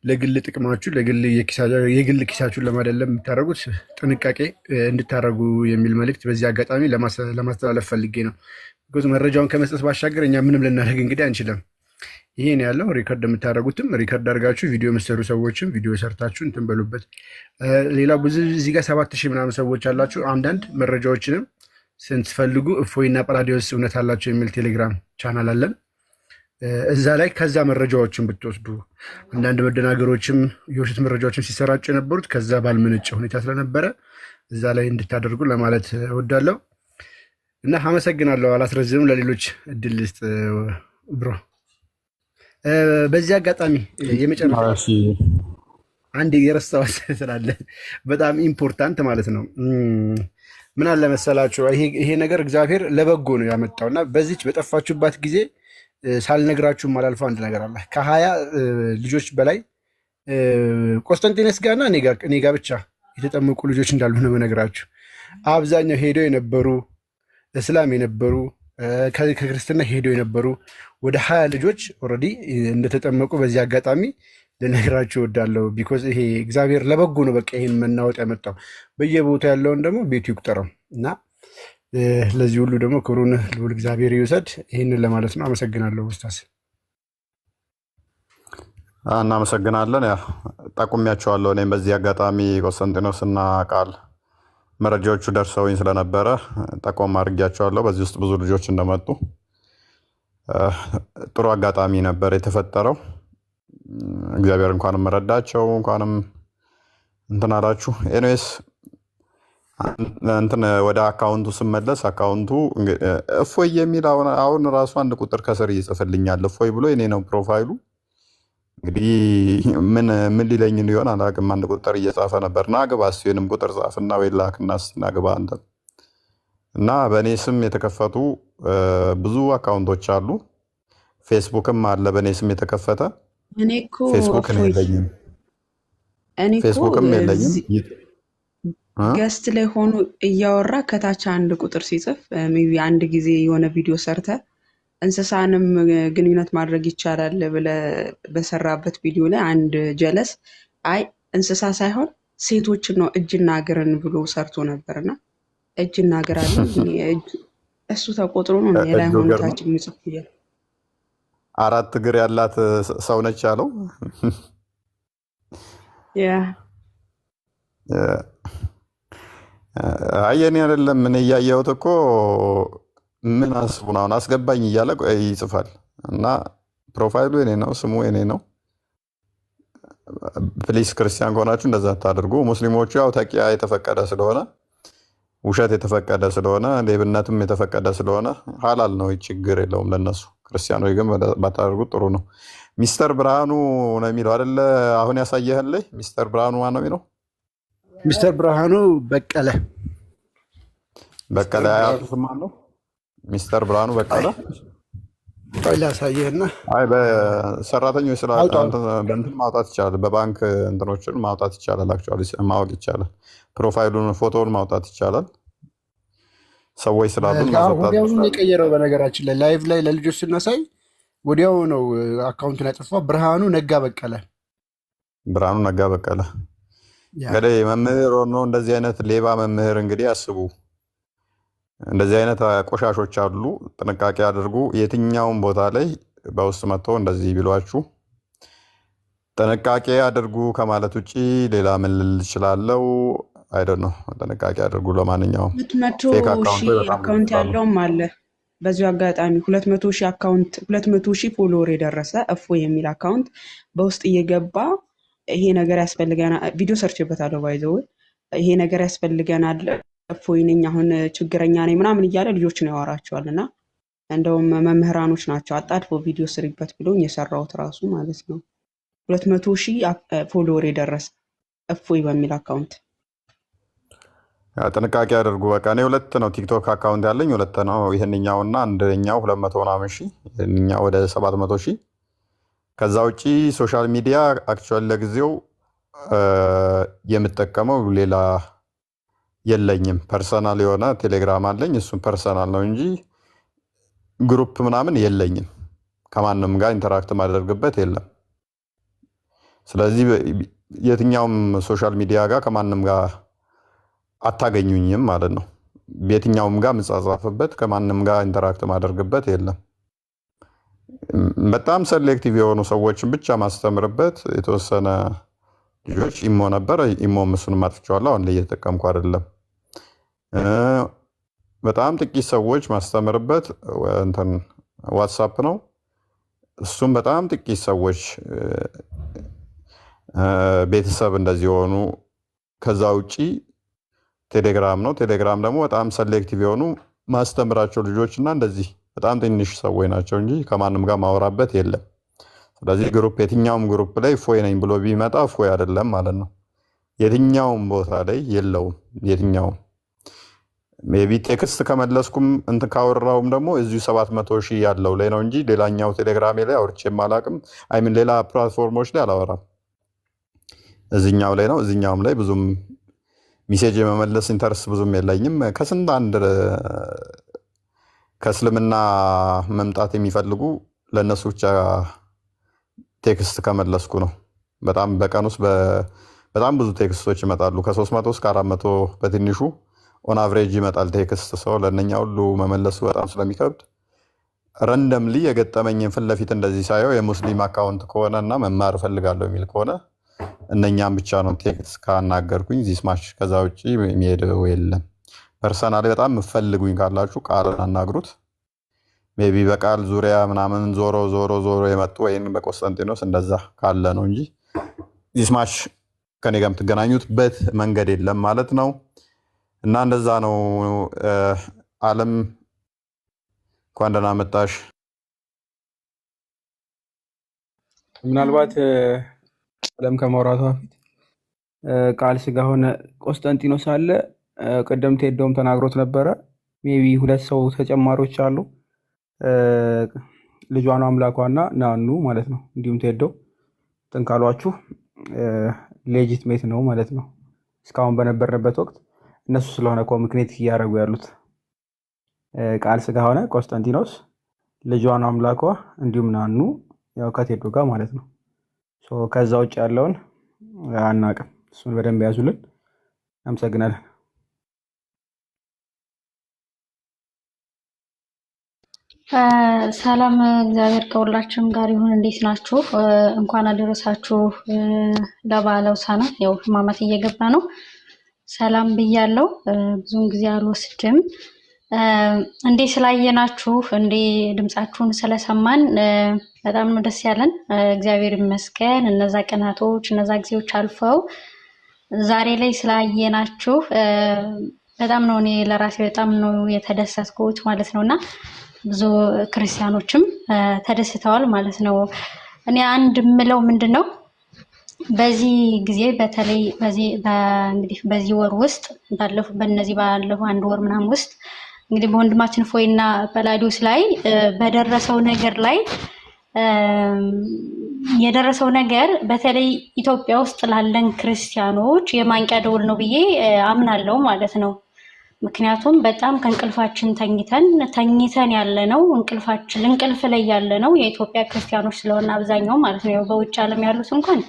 ለግል ጥቅማችሁ የግል ኪሳችሁን ለማደለም የምታደርጉት ጥንቃቄ እንድታደርጉ የሚል መልእክት በዚህ አጋጣሚ ለማስተላለፍ ፈልጌ ነው። መረጃውን ከመስጠት ባሻገር እኛ ምንም ልናደርግ እንግዲህ አንችልም። ይሄ ነው ያለው። ሪከርድ የምታደርጉትም ሪከርድ አድርጋችሁ ቪዲዮ የምትሰሩ ሰዎችም ቪዲዮ ሰርታችሁ እንትን በሉበት። ሌላው ብዙ እዚህ ጋር 7,000 ምናምን ሰዎች አላችሁ። አንዳንድ መረጃዎችንም ስትፈልጉ እፎይና ጳላዲዮስ እውነት አላቸው የሚል ቴሌግራም ቻናል አለን። እዛ ላይ ከዛ መረጃዎችን ብትወስዱ አንዳንድ መደናገሮችም የውሸት መረጃዎችም ሲሰራጩ የነበሩት ከዛ ባልመነጨ ሁኔታ ስለነበረ እዛ ላይ እንድታደርጉ ለማለት እወዳለሁ እና አመሰግናለሁ። አላስረዝምም። ለሌሎች እድል ልስጥ ብሮ። በዚህ አጋጣሚ የመጨረሻ አንድ የረሳሁት ስላለ በጣም ኢምፖርታንት ማለት ነው። ምን አለ መሰላችሁ፣ ይሄ ነገር እግዚአብሔር ለበጎ ነው ያመጣውና በዚች በጠፋችሁባት ጊዜ ሳልነግራችሁም አላልፈው አንድ ነገር አለ። ከ20 ልጆች በላይ ቆስጠንጢኖስ ጋርና እኔ ጋር ብቻ የተጠመቁ ልጆች እንዳሉ ነው የምነግራችሁ። አብዛኛው ሄደው የነበሩ እስላም የነበሩ ከክርስትና ሄደው የነበሩ ወደ 20 ልጆች ኦልሬዲ እንደተጠመቁ በዚህ አጋጣሚ ልነግራችሁ እወዳለሁ። ቢኮዝ ይሄ እግዚአብሔር ለበጎ ነው። በቃ ይሄን መናወጥ ያመጣው በየቦታ ያለውን ደግሞ ቤቱ ይቁጠረው እና ለዚህ ሁሉ ደግሞ ክብሩን ልዑል እግዚአብሔር ይውሰድ። ይህንን ለማለት ነው። አመሰግናለሁ ኡስታዝ። እናመሰግናለን። ያ ጠቁሚያቸዋለሁ። እኔም በዚህ አጋጣሚ ቆስጠንጢኖስና ቃል መረጃዎቹ ደርሰውኝ ስለነበረ ጠቆም አድርጊያቸዋለሁ። በዚህ ውስጥ ብዙ ልጆች እንደመጡ ጥሩ አጋጣሚ ነበር የተፈጠረው። እግዚአብሔር እንኳንም ረዳቸው፣ እንኳንም እንትን አላችሁ። ኤኒዌይስ እንትን ወደ አካውንቱ ስመለስ አካውንቱ እፎይ የሚል አሁን ራሱ አንድ ቁጥር ከስር ይጽፍልኛል። እፎይ ብሎ የኔ ነው ፕሮፋይሉ። እንግዲህ ምን ሊለኝ ሊሆን አላውቅም። አንድ ቁጥር እየጻፈ ነበር። ናግባ ሲሆንም ቁጥር ጻፍና ወይ ላክና እስኪ ናግባ አንተ እና በእኔ ስም የተከፈቱ ብዙ አካውንቶች አሉ። ፌስቡክም አለ በእኔ ስም የተከፈተ። እኔ እኮ ፌስቡክም የለኝም። እኔ እኮ ፌስቡክም የለኝም። ገስት ላይ ሆኖ እያወራ ከታች አንድ ቁጥር ሲጽፍ ሜይ ቢ አንድ ጊዜ የሆነ ቪዲዮ ሰርተ እንስሳንም ግንኙነት ማድረግ ይቻላል ብለ በሰራበት ቪዲዮ ላይ አንድ ጀለስ አይ እንስሳ ሳይሆን ሴቶችን ነው እጅና እግርን ብሎ ሰርቶ ነበርና እጅና እግር አለ እሱ ተቆጥሮ ነው ላይ ሆነታችን የሚጽፍ ይላል። 4 እግር ያላት ሰው ነች ያለው። አየኔ አይደለም ምን እያየሁት እኮ ምን አስቡ ነው አስገባኝ እያለ ይጽፋል። እና ፕሮፋይሉ የኔ ነው፣ ስሙ የኔ ነው። ፕሊስ ክርስቲያን ከሆናችሁ እንደዛ ታደርጉ። ሙስሊሞቹ ያው ተቂያ የተፈቀደ ስለሆነ ውሸት የተፈቀደ ስለሆነ ሌብነትም የተፈቀደ ስለሆነ ሀላል ነው፣ ችግር የለውም ለነሱ። ክርስቲያኖች ግን ባታደርጉት ጥሩ ነው። ሚስተር ብርሃኑ ነው የሚለው አይደለ? አሁን ያሳየህን ላይ ሚስተር ብርሃኑ ማን ነው የሚለው? ሚስተር ብርሃኑ በቀለ አያቱስ ማን ነው? ሚስተር ብርሃኑ በቀለ ላሳየህና አይ በሰራተኞች ስራ በእንትን ማውጣት ይቻላል። በባንክ እንትኖችን ማውጣት ይቻላል። አክቹዋሊ ማወቅ ይቻላል። ፕሮፋይሉን ፎቶውን ማውጣት ይቻላል። ሰዎች ስላሉ ወዲያውኑ የቀየረው በነገራችን ላይ ላይቭ ላይ ለልጆች ስናሳይ ወዲያው ነው አካውንቱን ያጠፋው። ብርሃኑ ነጋ በቀለ እንግዲህ መምህር ሆኖ እንደዚህ አይነት ሌባ መምህር እንግዲህ አስቡ። እንደዚህ አይነት ቆሻሾች አሉ። ጥንቃቄ አድርጉ። የትኛውም ቦታ ላይ በውስጥ መጥቶ እንደዚህ ቢሏችሁ ጥንቃቄ አድርጉ ከማለት ውጭ ሌላ ምን ልል እችላለሁ? አይደል ነው። ጥንቃቄ አድርጉ። ለማንኛውም 200,000 አካውንት ያለውም አለ። በዚሁ አጋጣሚ 200,000 ፎሎወር የደረሰ እፎ የሚል አካውንት በውስጥ እየገባ ይሄ ነገር ያስፈልገናል፣ ቪዲዮ ሰርችበታለሁ ባይዘው ይሄ ነገር ያስፈልገናል፣ እፎይ ነኝ አሁን ችግረኛ ነኝ ምናምን እያለ ልጆችን ያወራቸዋል። እና እንደውም መምህራኖች ናቸው አጣድፎ ቪዲዮ ስሪበት ብሎኝ የሰራሁት ራሱ ማለት ነው። 200,000 ፎሎወር የደረሰ እፎይ በሚል አካውንት ጥንቃቄ አድርጉ። በቃ እኔ 2 ነው ቲክቶክ አካውንት ያለኝ 2 ነው። ይሄንኛውና አንደኛው 200 ምናምን ሺህ፣ ይሄንኛው ወደ 700 ሺህ። ከዛ ውጪ ሶሻል ሚዲያ አክቹዋሊ ለጊዜው የምጠቀመው ሌላ የለኝም። ፐርሰናል የሆነ ቴሌግራም አለኝ። እሱም ፐርሰናል ነው እንጂ ግሩፕ ምናምን የለኝም። ከማንም ጋር ኢንተራክት ማደርግበት የለም። ስለዚህ የትኛውም ሶሻል ሚዲያ ጋር ከማንም ጋር አታገኙኝም ማለት ነው። የትኛውም ጋር ምጻጻፍበት ከማንም ጋር ኢንተራክት ማደርግበት የለም። በጣም ሴሌክቲቭ የሆኑ ሰዎችን ብቻ ማስተምርበት የተወሰነ ልጆች ኢሞ ነበር። ኢሞም እሱንም አጥፍቼዋለሁ። አሁን ላይ እየተጠቀምኩ አይደለም። በጣም ጥቂት ሰዎች ማስተምርበት እንትን ዋትሳፕ ነው። እሱም በጣም ጥቂት ሰዎች ቤተሰብ እንደዚህ የሆኑ። ከዛ ውጪ ቴሌግራም ነው። ቴሌግራም ደግሞ በጣም ሴሌክቲቭ የሆኑ ማስተምራቸው ልጆች እና እንደዚህ በጣም ትንሽ ሰዎች ናቸው እንጂ ከማንም ጋር ማወራበት የለም። ስለዚህ ግሩፕ የትኛውም ግሩፕ ላይ ፎይ ነኝ ብሎ ቢመጣ ፎይ አይደለም ማለት ነው። የትኛውም ቦታ ላይ የለውም። የትኛውም ሜቢ ቴክስት ከመለስኩም እንትን ካወራውም ደግሞ እዚሁ 700,000 ያለው ላይ ነው እንጂ ሌላኛው ቴሌግራሜ ላይ አውርቼም አላቅም። አይምን ሌላ ፕላትፎርሞች ላይ አላወራም። እዚኛው ላይ ነው። እዚኛውም ላይ ብዙም ሚሴጅ የመመለስ ኢንተረስት ብዙም የለኝም። ከስንት አንድ ከእስልምና መምጣት የሚፈልጉ ለእነሱ ብቻ ቴክስት ከመለስኩ ነው። በጣም በቀን ውስጥ በጣም ብዙ ቴክስቶች ይመጣሉ። ከ300 እስከ 400 በትንሹ ኦን አቨሬጅ ይመጣል ቴክስት። ሰው ለእነኛ ሁሉ መመለሱ በጣም ስለሚከብድ ረንደምሊ የገጠመኝን ፊት ለፊት እንደዚህ ሳየው የሙስሊም አካውንት ከሆነ እና መማር እፈልጋለሁ የሚል ከሆነ እነኛም ብቻ ነው ቴክስት ካናገርኩኝ ዚስማች። ከዛ ውጭ የሚሄደው የለም። ፐርሰናሊ በጣም የምፈልጉኝ ካላችሁ ቃልን አናግሩት። ሜቢ በቃል ዙሪያ ምናምን ዞሮ የመጡ ወይም በቆስጠንጢኖስ እንደዛ ካለ ነው እንጂ ዚስማች ከኔ ጋር የምትገናኙትበት መንገድ የለም ማለት ነው። እና እንደዛ ነው። አለም እንኳን ደህና መጣሽ። ምናልባት አለም ከማውራቷ በፊት ቃል ስጋ ሆነ ቆስጠንጢኖስ አለ። ቅድም ቴዶም ተናግሮት ነበረ። ሜቢ 2 ሰው ተጨማሪዎች አሉ። ልጇን አምላኳና ናኑ ማለት ነው። እንዲሁም ቴዶ ጥንካሏችሁ ሌጂትሜት ነው ማለት ነው። እስካሁን በነበርንበት ወቅት እነሱ ስለሆነ ኮሚኒኬት እያደረጉ ያሉት ቃል ስጋ ሆነ ቆስጠንጢኖስ፣ ልጇን አምላኳ እንዲሁም ናኑ ያው ከቴዶ ጋር ማለት ነው። ከዛ ውጭ ያለውን አናቅም። እሱን በደንብ ያዙልን። አመሰግናለን። ሰላም እግዚአብሔር ከሁላችንም ጋር ይሁን። እንዴት ናችሁ? እንኳን አደረሳችሁ ለበዓለ ሆሳዕና። ያው ሕማማት እየገባ ነው። ሰላም ብያለሁ። ብዙውን ጊዜ አልወስድም። እንዴ ስላየናችሁ እንዴ ድምጻችሁን ስለሰማን በጣም ነው ደስ ያለን። እግዚአብሔር ይመስገን። እነዛ ቀናቶች እነዛ ጊዜዎች አልፈው ዛሬ ላይ ስላየናችሁ በጣም ነው እኔ ለራሴ በጣም ነው የተደሰትኩት ማለት ነውና ብዙ ክርስቲያኖችም ተደስተዋል ማለት ነው። እኔ አንድ ምለው ምንድነው በዚህ ጊዜ በተለይ በዚህ ወር ውስጥ በእነዚህ ባለፈው 1 ወር ምናምን ውስጥ እንግዲህ በወንድማችን ፎይና ጰላዲዮስ ላይ በደረሰው ነገር ላይ የደረሰው ነገር በተለይ ኢትዮጵያ ውስጥ ላለን ክርስቲያኖች የማንቂያ ደውል ነው ብዬ አምናለሁ ማለት ነው። ምክንያቱም በጣም ከእንቅልፋችን ተኝተን ያለነው እንቅልፍ ላይ ያለነው የኢትዮጵያ ክርስቲያኖች ስለሆነ አብዛኛው ማለት ነው። ያው በውጭ ዓለም ያሉት እንኳን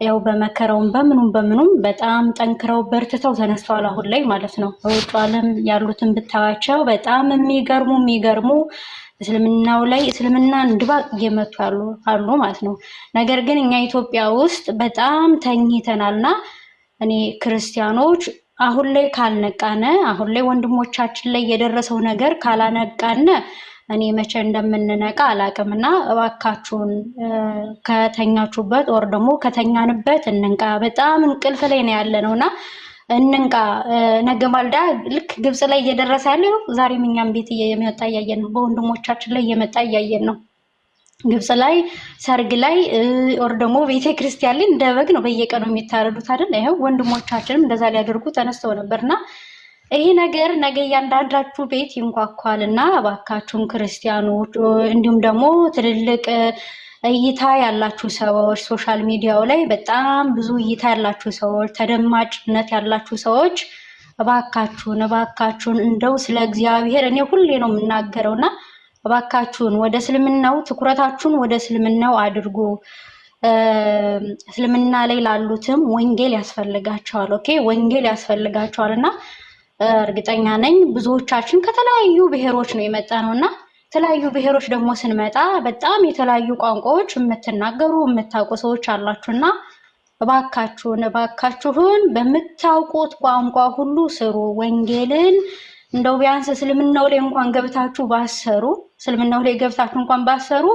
ያው በመከራውም በምኑም በጣም ጠንክረው በርትተው ተነስተዋል አሁን ላይ ማለት ነው። በውጭ ዓለም ያሉትን ብታዋቸው በጣም የሚገርሙ እስልምናን ድባቅ እየመቱ አሉ ማለት ነው። ነገር ግን እኛ ኢትዮጵያ ውስጥ በጣም ተኝተናልና እኔ ክርስቲያኖች አሁን ላይ ካልነቃነ አሁን ላይ ወንድሞቻችን ላይ የደረሰው ነገር ካላነቃነ እኔ መቼ እንደምንነቃ አላቅምና እባካችሁን ከተኛችሁበት ወር ደግሞ ከተኛንበት እንንቃ። በጣም እንቅልፍ ላይ ነው ያለነውና እንንቃ። ነገ ማልዳ ልክ ግብጽ ላይ እየደረሰ ያለው ዛሬም እኛም ቤት እየመጣ እያየን ነው። በወንድሞቻችን ላይ እየመጣ እያየን ነው። ግብጽ ላይ ሰርግ ላይ ወር ደግሞ ቤተ ክርስቲያን ላይ እንደ በግ ነው በየቀኑ የሚታረዱት አይደል? ይሄው ወንድሞቻችንም እንደዛ ሊያደርጉ ተነስተው ነበርና ይሄ ነገር ነገ እያንዳንዳችሁ ቤት ይንኳኳልና እባካችሁን ክርስቲያኖች እንዲሁም ደግሞ ትልልቅ እይታ ያላችሁ ሰዎች ሶሻል ሚዲያው ላይ በጣም ብዙ እይታ ያላችሁ ሰዎች ተደማጭነት ያላችሁ ሰዎች እባካችሁን እንደው ስለ እግዚአብሔር እኔ ሁሌ ነው የምናገረውና እባካችሁን ወደ እስልምናው ትኩረታችሁን ወደ እስልምናው አድርጉ። እስልምና ላይ ላሉትም ወንጌል ያስፈልጋቸዋል። ኦኬ ወንጌል ያስፈልጋቸዋልና እርግጠኛ ነኝ ብዙዎቻችን ከተለያዩ ብሔሮች ነው የመጣ ነውና የተለያዩ ብሔሮች ደግሞ ስንመጣ በጣም የተለያዩ ቋንቋዎች የምትናገሩ የምታውቁ ሰዎች አላችሁና እባካችሁን በምታውቁት ቋንቋ ሁሉ ስሩ ወንጌልን። እንደው ቢያንስ እስልምናው ላይ እንኳን ገብታችሁ ባሰሩ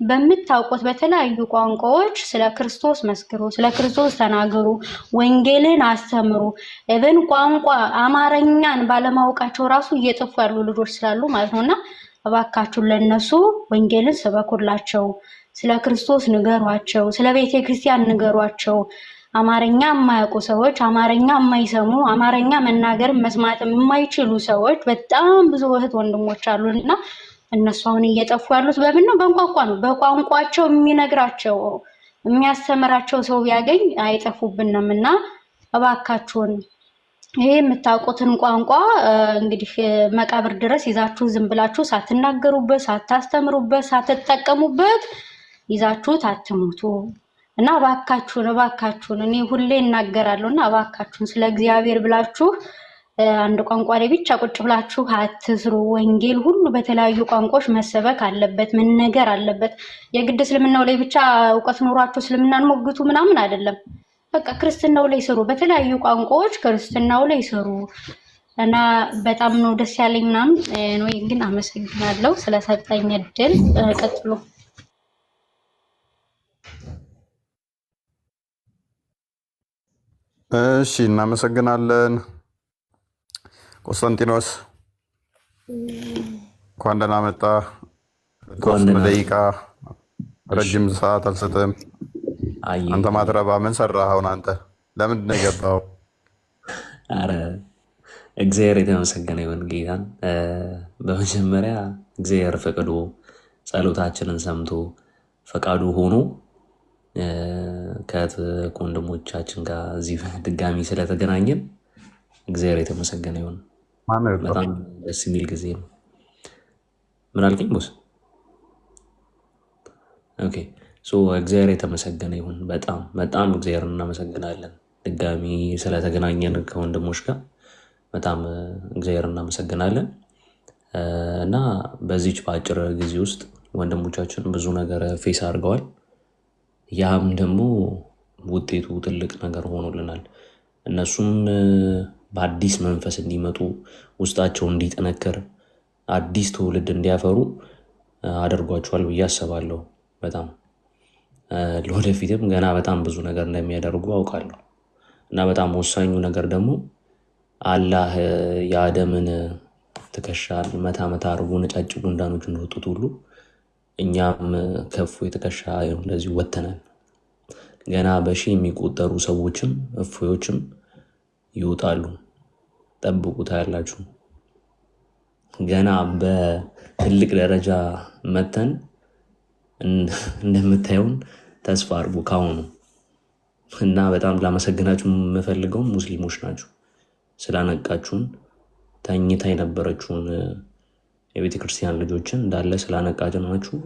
በምታውቁት በተለያዩ ቋንቋዎች ስለ ክርስቶስ መስክሩ፣ ስለ ክርስቶስ ተናገሩ፣ ወንጌልን አስተምሩ። እብን ቋንቋ አማርኛን ባለማወቃቸው ራሱ እየጠፉ ያሉ ልጆች ስላሉ ማለት ነውና እባካችሁን ለነሱ ወንጌልን ስበኩላቸው፣ ስለ ክርስቶስ ንገሯቸው፣ ስለ ቤተ ክርስቲያን ንገሯቸው። አማርኛ የማያውቁ ሰዎች፣ አማርኛ የማይሰሙ፣ አማርኛ መናገር መስማትም የማይችሉ ሰዎች በጣም ብዙ እህት ወንድሞች አሉና እነሱ አሁን እየጠፉ ያሉት በምን ነው? በቋንቋ ነው። በቋንቋቸው የሚነግራቸው የሚያስተምራቸው ሰው ቢያገኝ አይጠፉብንም እና እባካችሁን ይሄ የምታውቁትን ቋንቋ እንግዲህ መቃብር ድረስ ይዛችሁ ዝም ብላችሁ ሳትናገሩበት፣ ሳታስተምሩበት፣ ሳትጠቀሙበት ይዛችሁት አትሙቱ እና እባካችሁን እኔ ሁሌ እናገራለሁ እና እባካችሁን ስለ እግዚአብሔር ብላችሁ አንድ ቋንቋ ላይ ብቻ ቁጭ ብላችሁ አትስሩ። ወንጌል ሁሉ በተለያዩ ቋንቋዎች መሰበክ አለበት፣ መነገር አለበት። የግድ እስልምናው ላይ ብቻ እውቀት ኖሯችሁ እስልምናን ሞግቱ ምናምን አይደለም። በቃ ክርስትናው ላይ ስሩ፣ በተለያዩ ቋንቋዎች ክርስትናው ላይ ስሩ እና በጣም ነው ደስ ያለኝ ምናምን ነው። ግን አመሰግናለሁ ስለሰጠኝ እድል። ቀጥሉ። እሺ፣ እናመሰግናለን። ቆስጠንጢኖስ እንኳን ደህና መጣ። በተወሰነ ደቂቃ ረጅም ሰዓት አልሰጥም። አንተ ማትረባ ምን ሰራህ? አሁን አንተ ለምንድን ነው የገባው? አረ እግዚአብሔር የተመሰገነ ይሁን። ጌታን በመጀመሪያ እግዚአብሔር ፈቅዶ ጸሎታችንን ሰምቶ ፈቃዱ ሆኖ ከወንድሞቻችን ጋር እዚህ ድጋሚ ስለተገናኘን እግዚአብሔር የተመሰገነ ይሁን። በጣም ደስ የሚል ጊዜ ነው። ምን አልከኝ ቦስ? ኦኬ እግዚአብሔር የተመሰገነ ይሁን። በጣም እግዚአብሔር እናመሰግናለን። ድጋሚ ስለተገናኘን ከወንድሞች ጋር በጣም እግዚአብሔር እናመሰግናለን እና በዚች በአጭር ጊዜ ውስጥ ወንድሞቻችን ብዙ ነገር ፌስ አድርገዋል። ያም ደግሞ ውጤቱ ትልቅ ነገር ሆኖልናል። እነሱም በአዲስ መንፈስ እንዲመጡ፣ ውስጣቸው እንዲጠነክር፣ አዲስ ትውልድ እንዲያፈሩ አድርጓቸዋል ብዬ አስባለሁ። በጣም ለወደፊትም ገና በጣም ብዙ ነገር እንደሚያደርጉ አውቃለሁ እና በጣም ወሳኙ ነገር ደግሞ አላህ የአደምን ትከሻ መታ አድርጎ ነጫጭ ጉንዳኖች እንደወጡት ሁሉ እኛም ከፍ ትከሻ እንደዚህ ወተናል። ገና በሺህ የሚቆጠሩ ሰዎችም እፎዮችም ይወጣሉ። ጠብቁታ ያላችሁ ገና በትልቅ ደረጃ መተን እንደምታየውን ተስፋ አድርጉ ካሁኑ እና በጣም ላመሰግናችሁ የምፈልገውም ሙስሊሞች ናችሁ። ስላነቃችሁን ተኝታ የነበረችውን የቤተ ክርስቲያን ልጆችን እንዳለ ስላነቃችሁ